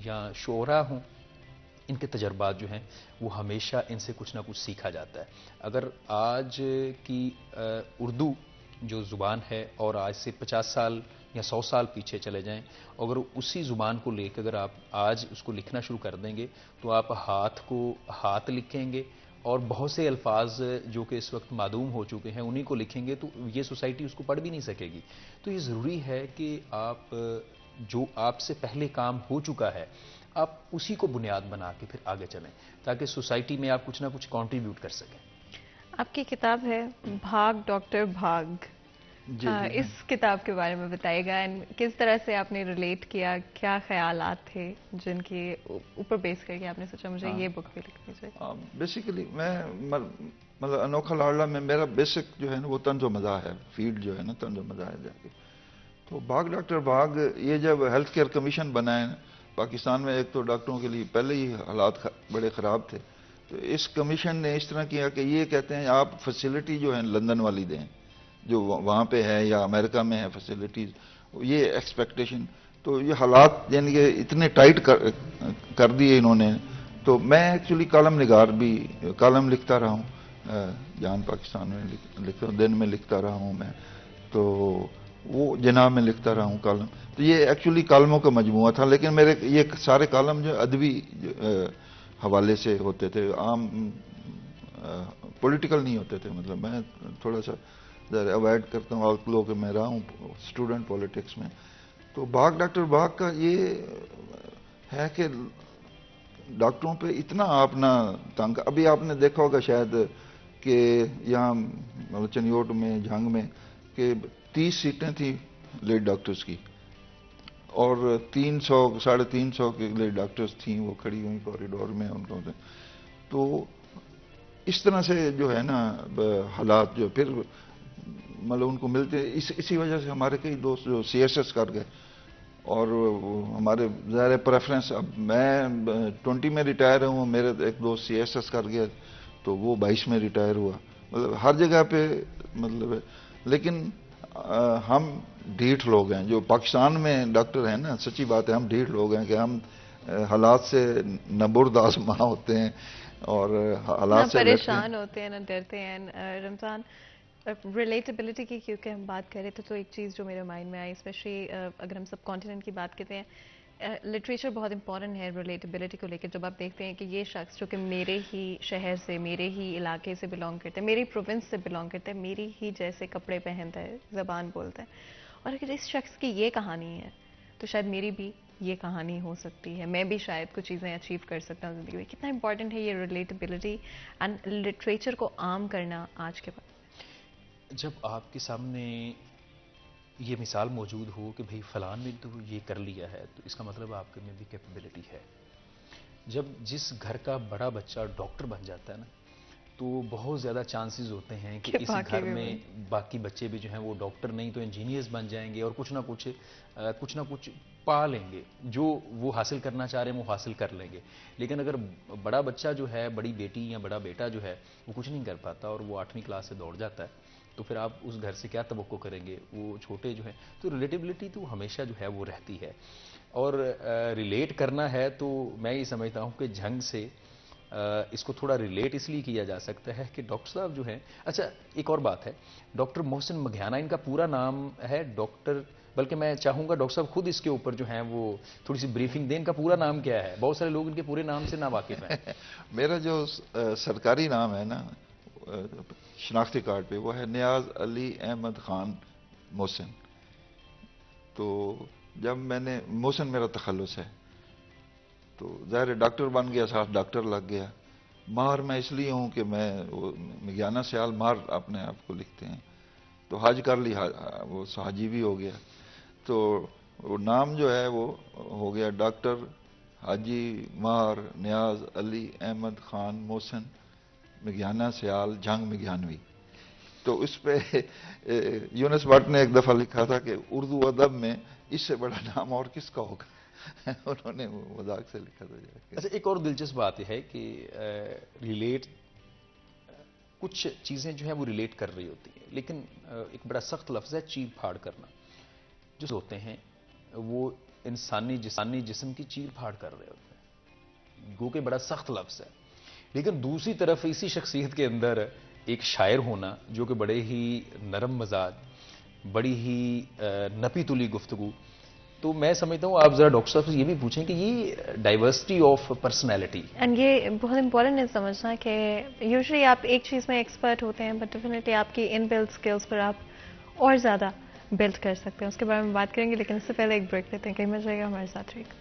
یا شعراء ہوں, ان کے تجربات جو ہیں وہ ہمیشہ ان سے کچھ نہ کچھ سیکھا جاتا ہے. اگر آج کی اردو جو زبان ہے اور آج سے 50 سال یا 100 سال پیچھے چلے جائیں, اگر اسی زبان کو لے کے اگر آپ آج اس کو لکھنا شروع کر دیں گے تو آپ ہاتھ کو ہاتھ لکھیں گے, اور بہت سے الفاظ جو کہ اس وقت معدوم ہو چکے ہیں انہی کو لکھیں گے, تو یہ سوسائٹی اس کو پڑھ بھی نہیں سکے گی. تو یہ ضروری ہے کہ آپ جو آپ سے پہلے کام ہو چکا ہے آپ اسی کو بنیاد بنا کے پھر آگے چلیں, تاکہ سوسائٹی میں آپ کچھ نہ کچھ کنٹریبیوٹ کر سکیں. آپ کی کتاب ہے بھاگ ڈاکٹر بھاگ, اس کتاب کے بارے میں بتائیے گا، کس طرح سے آپ نے ریلیٹ کیا، کیا خیالات تھے جن کے اوپر بیس کر کے آپ نے سوچا مجھے یہ بک بھی لکھنی چاہیے؟ بیسیکلی میں مطلب انوکھا لاڈلا میں میرا بیسک جو ہے نا وہ طنز و مزاح ہے، فیلڈ جو ہے نا طنز و مزاح ہے جا کے. تو باغ ڈاکٹر باغ یہ جب ہیلتھ کیئر کمیشن بنا ہے پاکستان میں، ایک تو ڈاکٹروں کے لیے پہلے ہی حالات بڑے خراب تھے، تو اس کمیشن نے اس طرح کیا کہ یہ کہتے ہیں آپ فیسلٹی جو ہے لندن والی دیں جو وہاں پہ ہے یا امریکہ میں ہے فیسلٹیز، یہ ایکسپیکٹیشن. تو یہ حالات یعنی کہ اتنے ٹائٹ کر دیے انہوں نے. تو میں ایکچولی کالم نگار بھی کالم لکھتا رہا ہوں، جان پاکستان میں لکھتا ہوں، دن میں لکھتا رہا ہوں میں، تو وہ جناب میں لکھتا رہا ہوں کالم. تو یہ ایکچولی کالموں کا مجموعہ تھا، لیکن میرے یہ سارے کالم جو ادبی حوالے سے ہوتے تھے، عام پولیٹیکل نہیں ہوتے تھے. مطلب میں تھوڑا سا اوائڈ کرتا ہوں، آؤٹ لو کہ میں رہا ہوں اسٹوڈنٹ پالیٹکس میں. تو باغ ڈاکٹر باغ کا یہ ہے کہ ڈاکٹروں پہ اتنا آپ نہ تنگ. ابھی آپ نے دیکھا ہوگا شاید کہ یہاں چنیوٹ میں جھنگ میں کہ 30 سیٹیں تھیں لیڈ ڈاکٹرز کی اور 300 ساڑھے 300 کے لیڈ ڈاکٹرز تھیں وہ کھڑی ہوئی کوریڈور میں ان کو. تو اس طرح سے جو ہے نا حالات جو پھر مطلب ان کو ملتے، اسی وجہ سے ہمارے کئی دوست جو سی ایس ایس کر گئے اور ہمارے ظاہر پریفرنس. اب میں 20 میں ریٹائر ہوں، میرے ایک دوست سی ایس ایس کر گیا تو وہ 22 میں ریٹائر ہوا. مطلب ہر جگہ پہ مطلب ہے. لیکن ہم ڈھیٹ لوگ ہیں جو پاکستان میں ڈاکٹر ہیں نا، سچی بات ہے ہم ڈھیٹ لوگ ہیں کہ ہم حالات سے نہ بردآزما ہوتے ہیں اور حالات سے پریشان ہوتے ہیں، نہ ڈرتے ہیں. رمضان، ریلیٹیبلٹی کی کیونکہ ہم بات کر رہے تھے تو ایک چیز جو میرے مائنڈ میں آئی، اسپیشلی اگر ہم سب کانٹیننٹ کی بات کرتے ہیں، لٹریچر بہت امپورٹنٹ ہے ریلیٹیبلٹی کو لے کے. جب آپ دیکھتے ہیں کہ یہ شخص جو کہ میرے ہی شہر سے، میرے ہی علاقے سے بلانگ کرتا ہے، میری پروونس سے بلانگ کرتا ہے، میری ہی جیسے کپڑے پہنتا ہے، زبان بولتا ہے، اور اگر اس شخص کی یہ کہانی ہے تو شاید میری بھی یہ کہانی ہو سکتی ہے، میں بھی شاید کچھ چیزیں اچیو کر سکتا ہوں زندگی میں. کتنا امپورٹنٹ ہے یہ ریلیٹیبلٹی اینڈ لٹریچر کو عام کرنا آج کے بعد. جب آپ کے سامنے یہ مثال موجود ہو کہ بھئی فلان نے تو یہ کر لیا ہے، تو اس کا مطلب آپ کے میں بھی کیپیبلٹی ہے. جب جس گھر کا بڑا بچہ ڈاکٹر بن جاتا ہے نا، تو بہت زیادہ چانسز ہوتے ہیں کہ اس گھر میں باقی بچے بھی جو ہیں وہ ڈاکٹر نہیں تو انجینئرز بن جائیں گے اور کچھ نہ کچھ پا لیں گے، جو وہ حاصل کرنا چاہ رہے ہیں وہ حاصل کر لیں گے. لیکن اگر بڑا بچہ جو ہے، بڑی بیٹی یا بڑا بیٹا جو ہے وہ کچھ نہیں کر پاتا اور وہ 8ویں کلاس سے دوڑ جاتا ہے، تو پھر آپ اس گھر سے کیا توقع کریں گے؟ وہ چھوٹے جو ہیں. تو ریلیٹیبلٹی تو ہمیشہ جو ہے وہ رہتی ہے. اور ریلیٹ کرنا ہے تو میں یہ سمجھتا ہوں کہ جھنگ سے اس کو تھوڑا ریلیٹ اس لیے کیا جا سکتا ہے کہ ڈاکٹر صاحب جو ہیں، اچھا ایک اور بات ہے، ڈاکٹر محسن مگھیانہ ان کا پورا نام ہے ڈاکٹر، بلکہ میں چاہوں گا ڈاکٹر صاحب خود اس کے اوپر جو ہیں وہ تھوڑی سی بریفنگ دیں. ان کا پورا نام کیا ہے؟ بہت سارے لوگ ان کے پورے نام سے ناواقف ہیں. میرا جو سرکاری نام ہے نا شناختی کارڈ پہ وہ ہے نیاز علی احمد خان محسن. تو جب میں نے محسن میرا تخلص ہے تو ظاہر ڈاکٹر بن گیا، ساتھ ڈاکٹر لگ گیا. ماہر میں اس لیے ہوں کہ میں مگھیانہ سیال ماہر اپنے آپ کو لکھتے ہیں، تو حج کر لی، وہ حاجی بھی ہو گیا. تو وہ نام جو ہے وہ ہو گیا ڈاکٹر حاجی ماہر نیاز علی احمد خان محسن مگھیانہ سیال جھنگ مگھیانوی. تو اس پہ یونس بٹ نے ایک دفعہ لکھا تھا کہ اردو ادب میں اس سے بڑا نام اور کس کا ہوگا. انہوں نے مذاق سے لکھا تھا. اچھا ایک اور دلچسپ بات یہ ہے کہ ریلیٹ، کچھ چیزیں جو ہیں وہ ریلیٹ کر رہی ہوتی ہیں، لیکن ایک بڑا سخت لفظ ہے چیر پھاڑ کرنا. جو ہوتے ہیں وہ انسانی جسم کی چیر پھاڑ کر رہے ہوتے ہیں، گو کہ بڑا سخت لفظ ہے. لیکن دوسری طرف اسی شخصیت کے اندر ایک شاعر ہونا جو کہ بڑے ہی نرم مزاج، بڑی ہی نپی تلی گفتگو. تو میں سمجھتا ہوں آپ ذرا ڈاکٹر صاحب سے یہ بھی پوچھیں کہ یہ ڈائیورسٹی آف پرسنالٹی، اینڈ یہ بہت امپورٹنٹ ہے سمجھنا کہ یوزلی آپ ایک چیز میں ایکسپرٹ ہوتے ہیں بٹ ڈیفینیٹلی آپ کی ان بلڈ اسکلس پر آپ اور زیادہ بلڈ کر سکتے ہیں. اس کے بارے میں بات کریں گے، لیکن اس سے پہلے ایک بریک لیتے ہیں. کہیں مل جائے گا، ہمارے ساتھ رہے گا.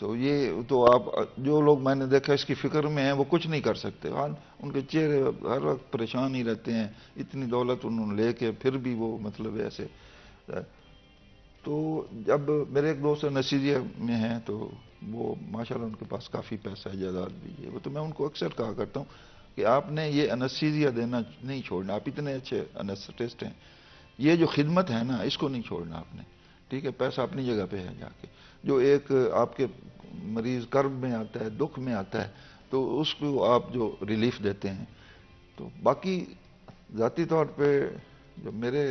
تو یہ تو آپ جو لوگ میں نے دیکھا اس کی فکر میں ہیں وہ کچھ نہیں کر سکتے. ان کے چہرے ہر وقت پریشان ہی رہتے ہیں, اتنی دولت انہوں نے لے کے پھر بھی وہ مطلب ایسے. تو جب میرے ایک دوست نسیجیا میں ہیں تو وہ ماشاءاللہ ان کے پاس کافی پیسہ ہے, جائیداد بھی ہے, تو میں ان کو اکثر کہا کرتا ہوں کہ آپ نے یہ انستھیزیا دینا نہیں چھوڑنا, آپ اتنے اچھے انستھیسٹ ہیں, یہ جو خدمت ہے نا اس کو نہیں چھوڑنا آپ نے. ٹھیک ہے, پیسہ اپنی جگہ پہ ہے, جا کے جو ایک آپ کے مریض کرب میں آتا ہے, دکھ میں آتا ہے, تو اس کو آپ جو ریلیف دیتے ہیں. تو باقی ذاتی طور پہ جو میرے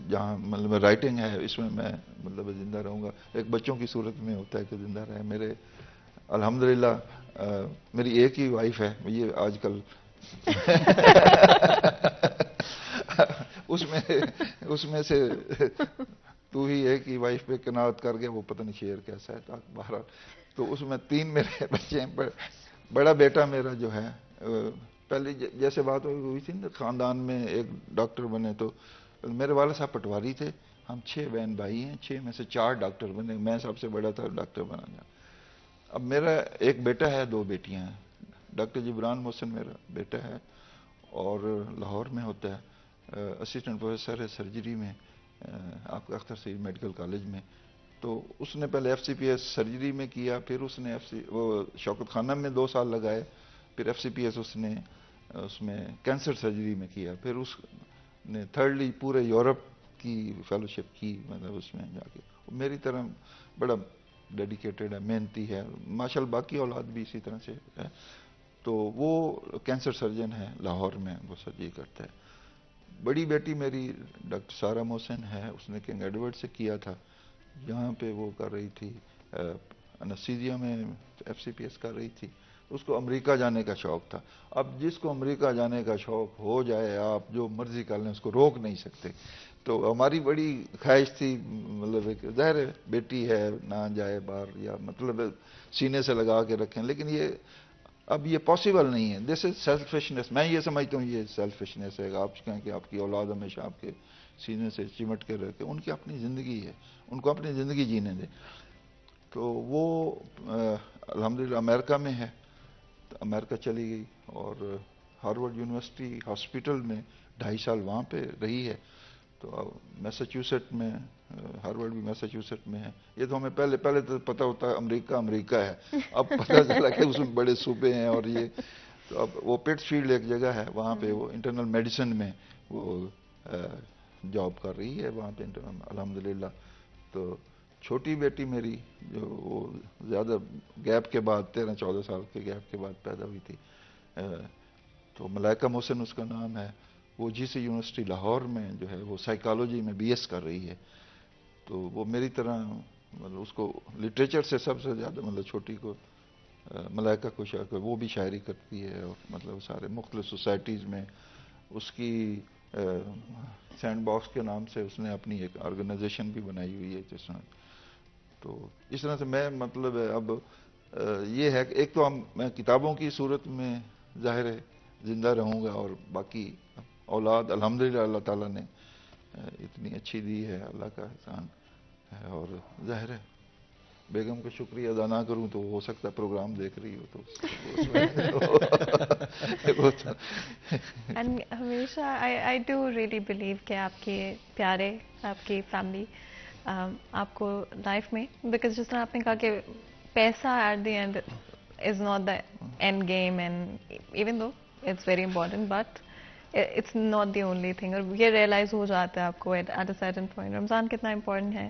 جہاں مطلب رائٹنگ ہے اس میں میں مطلب زندہ رہوں گا. ایک بچوں کی صورت میں ہوتا ہے کہ زندہ رہے. میرے الحمدللہ میری ایک ہی وائف ہے, یہ آج کل اس میں سے تو ہی ایک ہی وائف پہ قناعت کر گیا, وہ پتہ نہیں شعر کیسا ہے بہرحال. تو اس میں 3 میرے بچے ہیں. بڑا بیٹا میرا جو ہے پہلے جیسے بات ہوئی تھی نا خاندان میں ایک ڈاکٹر بنے, تو میرے والد صاحب پٹواری تھے, ہم 6 بہن بھائی ہیں, 6 میں سے 4 ڈاکٹر بنے, میں سب سے بڑا تھا ڈاکٹر بنا گیا. اب میرا ایک بیٹا ہے, 2 بیٹیاں ہیں. ڈاکٹر جبران محسن میرا بیٹا ہے اور لاہور میں ہوتا ہے, اسسٹنٹ پروفیسر ہے سرجری میں آپ کا اختر سعید میڈیکل کالج میں. تو اس نے پہلے FCPS سرجری میں کیا, پھر اس نے وہ شوکت خانہ میں 2 سال لگائے, پھر FCPS اس نے اس میں کینسر سرجری میں کیا, پھر اس نے تھرڈلی پورے یورپ کی فیلوشپ کی, مطلب اس میں جا کے. میری طرح بڑا ڈیڈیکیٹڈ ہے, محنتی ہے ماشاءاللہ, باقی اولاد بھی اسی طرح سے ہے. تو وہ کینسر سرجن ہے لاہور میں, وہ سرجری کرتا ہے. بڑی بیٹی میری ڈاکٹر سارہ محسن ہے, اس نے کنگ ایڈورڈ سے کیا تھا, یہاں پہ وہ کر رہی تھی انستھیزیا میں FCPS کر رہی تھی. اس کو امریکہ جانے کا شوق تھا. اب جس کو امریکہ جانے کا شوق ہو جائے, آپ جو مرضی کر لیں, اس کو روک نہیں سکتے. تو ہماری بڑی خواہش تھی, مطلب ایک ظاہر ہے بیٹی ہے, نہ جائے باہر, یا مطلب سینے سے لگا کے رکھیں, لیکن یہ اب یہ پاسبل نہیں ہے. دس از سیلفشنس, میں یہ سمجھتا ہوں یہ سیلفشنس ہے. آپ کہیں کہ آپ کی اولاد ہمیشہ آپ کے سینے سے چمٹ کے رکھے, ان کی اپنی زندگی ہے, ان کو اپنی زندگی جینے دیں. تو وہ الحمدللہ امریکہ میں ہے, تو امریکہ چلی گئی اور ہارورڈ یونیورسٹی ہاسپٹل میں 2.5 سال وہاں پہ رہی ہے. تو میساچیوسٹ میں, ہارورڈ بھی میساچیوسٹ میں ہے. یہ تو ہمیں پہلے تو پتہ ہوتا ہے امریکہ ہے, اب پتہ چلا کہ اس میں بڑے صوبے ہیں. اور یہ تو اب وہ پٹسفیلڈ ایک جگہ ہے, وہاں پہ وہ انٹرنل میڈیسن میں وہ جاب کر رہی ہے وہاں پہ الحمدللہ. تو چھوٹی بیٹی میری جو وہ زیادہ گیپ کے بعد 13-14 سال کے گیپ کے بعد پیدا ہوئی تھی, تو ملائکہ محسن اس کا نام ہے. وہ GC یونیورسٹی لاہور میں جو ہے وہ سائیکالوجی میں BS کر رہی ہے. تو وہ میری طرح مطلب اس کو لٹریچر سے سب سے زیادہ مطلب چھوٹی کو ملائکہ کو وہ بھی شاعری کرتی ہے, اور مطلب سارے مختلف سوسائٹیز میں اس کی سینڈ باکس کے نام سے اس نے اپنی ایک آرگنائزیشن بھی بنائی ہوئی ہے جس میں. تو اس طرح سے میں مطلب اب یہ ہے کہ ایک تو میں کتابوں کی صورت میں ظاہر ہے زندہ رہوں گا, اور باقی اولاد الحمدللہ اللہ تعالیٰ نے اتنی اچھی دی ہے, اللہ کا احسان ہے. اور ظاہر ہے بیگم کا شکریہ ادا نہ کروں تو ہو سکتا ہے پروگرام دیکھ رہی ہو تو ہمیشہ آئی ڈو ریئلی بلیو کہ آپ کے پیارے, آپ کی فیملی آپ کو لائف میں, بیکاز جس طرح آپ نے کہا کہ پیسہ at the end is not the end game, and even though it's very important but it's not the only thing. اور یہ ریئلائز ہو جاتا ہے آپ کو at a certain point Ramzan کتنا امپورٹنٹ ہے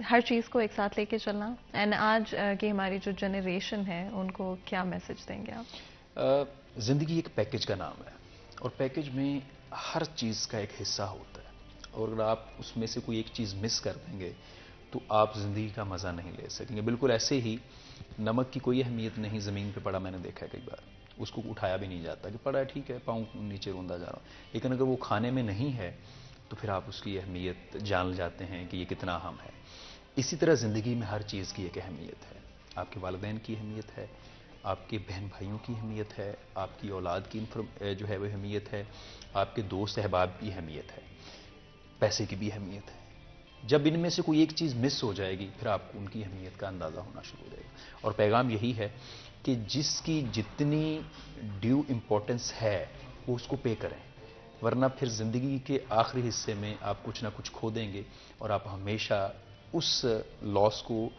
ہر چیز کو ایک ساتھ لے کے چلنا. اینڈ آج کی ہماری جو جنریشن ہے ان کو کیا میسج دیں گے آپ؟ زندگی ایک پیکج کا نام ہے, اور پیکج میں ہر چیز کا ایک حصہ ہوتا ہے, اور اگر آپ اس میں سے کوئی ایک چیز مس کر دیں گے تو آپ زندگی کا مزہ نہیں لے سکیں گے. بالکل ایسے ہی نمک کی کوئی اہمیت نہیں, زمین پہ پڑا میں نے دیکھا ہے کئی بار, اس کو اٹھایا بھی نہیں جاتا کہ پڑا ہے ٹھیک ہے پاؤں نیچے روندا جا رہا ہوں, لیکن اگر وہ کھانے میں نہیں ہے تو پھر آپ اس کی اہمیت جان جاتے ہیں کہ یہ کتنا اہم ہے. اسی طرح زندگی میں ہر چیز کی ایک اہمیت ہے. آپ کے والدین کی اہمیت ہے, آپ کے بہن بھائیوں کی اہمیت ہے, آپ کی اولاد کی جو ہے وہ اہمیت ہے, آپ کے دوست احباب کی اہمیت ہے, پیسے کی بھی اہمیت ہے, جب ان میں سے کوئی ایک چیز مس ہو جائے گی پھر آپ کو ان کی اہمیت کا اندازہ ہونا شروع ہو جائے گا. اور پیغام یہی ہے کہ جس کی جتنی ڈیو امپورٹنس ہے وہ اس کو پے کریں, ورنہ پھر زندگی کے آخری حصے میں آپ کچھ نہ کچھ کھو دیں گے اور آپ ہمیشہ اس لاس کو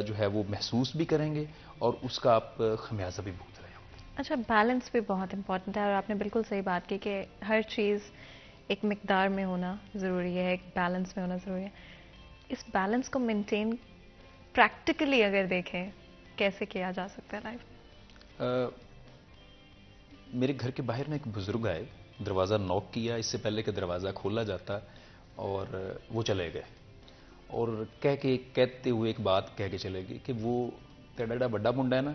جو ہے وہ محسوس بھی کریں گے اور اس کا آپ خمیازہ بھی بھگت رہے ہوں گے. اچھا, بیلنس بھی بہت امپورٹنٹ ہے اور آپ نے بالکل صحیح بات کی کہ ہر چیز ایک مقدار میں ہونا ضروری ہے, ایک بیلنس میں ہونا ضروری ہے. اس بیلنس کو مینٹین پریکٹیکلی اگر دیکھیں کیسے کیا جا سکتا ہے لائف میں؟ میرے گھر کے باہر نا ایک بزرگ آئے, دروازہ نوک کیا اس سے پہلے کہ دروازہ کھولا جاتا, اور وہ چلے گئے اور کہتے ہوئے ایک بات کہہ کے چلے گئے کہ وہ تیرا بڑا منڈا ہے نا,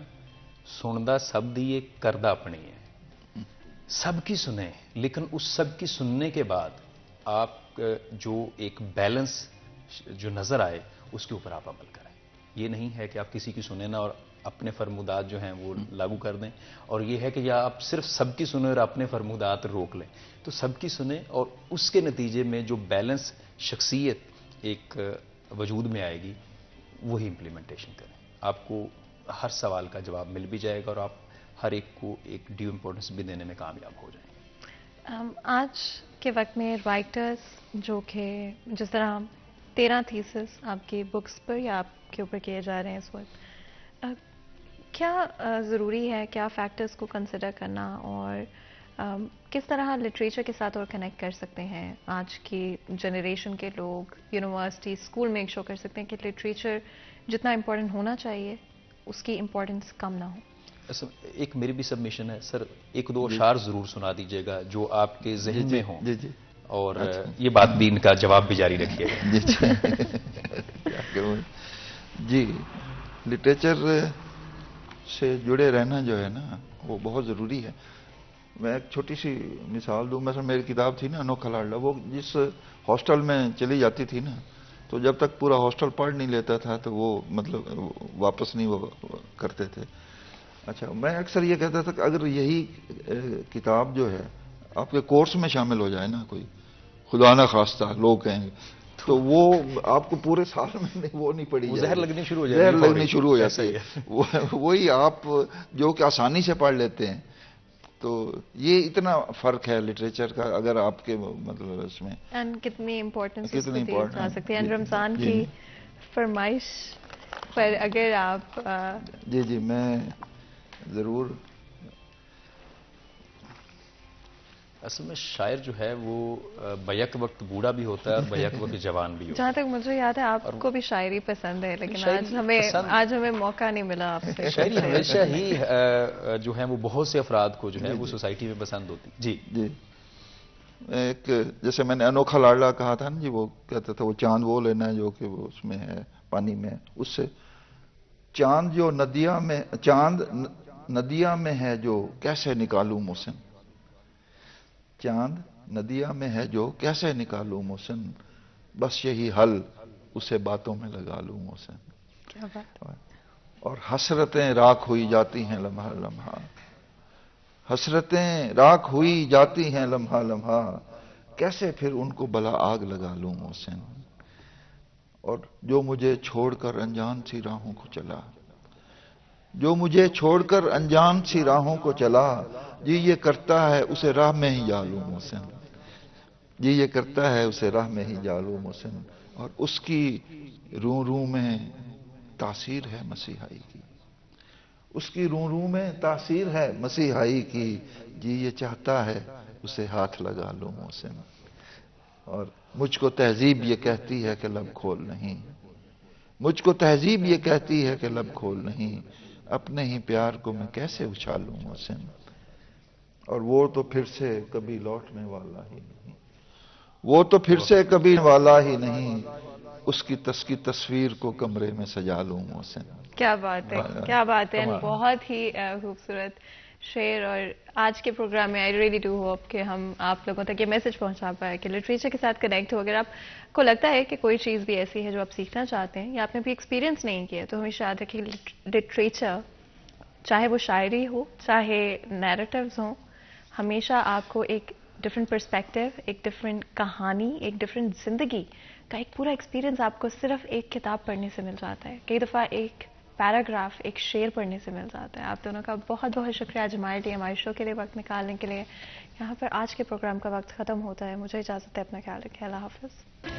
سندا سب دی کردہ اپنی ہے, سب کی سنیں لیکن اس سب کی سننے کے بعد آپ جو ایک بیلنس جو نظر آئے اس کے اوپر آپ عمل کریں. یہ نہیں ہے کہ آپ کسی کی سنیں نا اور اپنے فرمودات جو ہیں وہ لاگو کر دیں, اور یہ ہے کہ یا آپ صرف سب کی سنیں اور اپنے فرمودات روک لیں. تو سب کی سنیں اور اس کے نتیجے میں جو بیلنس شخصیت ایک وجود میں آئے گی وہی امپلیمنٹیشن کریں. آپ کو ہر سوال کا جواب مل بھی جائے گا اور آپ ہر ایک کو ایک ڈیو امپورٹنس بھی دینے میں کامیاب ہو جائیں گے. آج کے وقت میں رائٹرز جو کہ جس طرح 13 تھیسس آپ کی بکس پر یا آپ کے اوپر کیے جا رہے ہیں اس وقت, کیا ضروری ہے, کیا فیکٹرز کو کنسیڈر کرنا اور کس طرح لٹریچر کے ساتھ اور کنیکٹ کر سکتے ہیں آج کی جنریشن کے لوگ, یونیورسٹی اسکول میں ایک شو کر سکتے ہیں کہ لٹریچر جتنا امپورٹنٹ ہونا چاہیے اس کی امپورٹنس کم نہ ہو؟ ایک میری بھی سبمیشن ہے سر, ایک دو اشعار ضرور سنا دیجیے گا جو آپ کے ذہن میں ہوں, اور یہ بات بھی ان کا جواب بھی جاری رکھیے گا. جی, لٹریچر سے جڑے رہنا جو ہے نا وہ بہت ضروری ہے. میں ایک چھوٹی سی مثال دوں. مثلا میری کتاب تھی نا انوکھا لاڈلا, وہ جس ہاسٹل میں چلی جاتی تھی نا تو جب تک پورا ہاسٹل پڑھ نہیں لیتا تھا تو وہ مطلب واپس نہیں وہ کرتے تھے. اچھا, میں اکثر یہ کہتا تھا کہ اگر یہی کتاب جو ہے آپ کے کورس میں شامل ہو جائے نا کوئی, خدا نہ خواستہ لوگ کہیں گے, تو وہ آپ کو پورے سال میں وہ نہیں پڑھی, زہر لگنی شروع ہو جائے, زہر لگنی شروع ہو جاتی ہے. وہی آپ جو کہ آسانی سے پڑھ لیتے ہیں. تو یہ اتنا فرق ہے لٹریچر کا, اگر آپ کے مطلب اس میں کتنی امپورٹنس آ سکتی ہے. رمضان کی فرمائش پر اگر آپ جی میں ضرور. اصل میں شاعر جو ہے وہ بیک وقت بوڑھا بھی ہوتا ہے اور بیک وقت جوان بھی ہوتا ہے. جہاں تک مجھے یاد ہے آپ کو بھی شاعری پسند ہے, لیکن آج ہمیں موقع نہیں ملا آپ سے. شاعری ہمیشہ ہی جو ہے وہ بہت سے افراد کو جو ہے وہ سوسائٹی میں پسند ہوتی. جی ایک جیسے میں نے انوکھا لاڈلا کہا تھا نا جی, وہ کہتا تھا وہ چاند وہ لینا ہے جو کہ وہ اس میں ہے پانی میں, اس سے چاند جو ندیا میں ہے جو کیسے نکالوں محسن, چاند ندیا میں ہے جو کیسے نکالوں محسن, بس یہی حل اسے باتوں میں لگا لوں محسن. کیا بات. اور حسرتیں راکھ ہوئی جاتی ہیں لمحہ لمحہ, حسرتیں راکھ ہوئی جاتی ہیں لمحہ لمحہ, کیسے پھر ان کو بلا آگ لگا لوں محسن. اور جو مجھے چھوڑ کر انجان سی راہوں کو چلا, جو مجھے چھوڑ کر انجان سی راہوں کو چلا, جی یہ کرتا ہے اسے راہ میں ہی جالوں محسن, جی یہ کرتا ہے اسے راہ میں ہی جالوں محسن. اور اس کی روح میں تاثیر ہے مسیحائی کی, اس کی روح میں تاثیر ہے مسیحائی کی, جی یہ چاہتا ہے اسے ہاتھ لگا لوں محسن. اور مجھ کو تہذیب یہ کہتی ہے کہ لب کھول نہیں, مجھ کو تہذیب یہ کہتی ہے کہ لب کھول نہیں, اپنے ہی پیار کو میں کیسے اچھالوں محسن. اور وہ تو پھر سے کبھی لوٹنے والا ہی نہیں, وہ تو پھر سے کبھی والا ہی نہیں, اس کی تصویر کو کمرے میں سجا لوں محسن. کیا بات ہے, کیا بات ہے. بہت ہی خوبصورت شعر. اور آج کے پروگرام میں آئی ریئلی ڈو ہوپ کہ ہم آپ لوگوں تک یہ میسج پہنچا پائے کہ لٹریچر کے ساتھ کنیکٹ ہو. اگر آپ کو لگتا ہے کہ کوئی چیز بھی ایسی ہے جو آپ سیکھنا چاہتے ہیں یا آپ نے بھی ایکسپیرینس نہیں کیا, تو ہمیشہ یاد رکھیں لٹریچر چاہے وہ شاعری ہو چاہے نیریٹیوز ہوں, ہمیشہ آپ کو ایک ڈفرینٹ پرسپیکٹیو, ایک ڈفرینٹ کہانی, ایک ڈفرینٹ زندگی کا ایک پورا ایکسپیرینس آپ کو صرف ایک کتاب پڑھنے سے مل جاتا ہے. کئی دفعہ ایک پیراگراف، ایک شعر پڑھنے سے مل جاتا ہے. آپ دونوں کا بہت بہت شکریہ آج ہمارے لیے، ہمارے شو کے لیے وقت نکالنے کے لیے. یہاں پر آج کے پروگرام کا وقت ختم ہوتا ہے. مجھے اجازت ہے، اپنا خیال رکھیں. اللہ حافظ.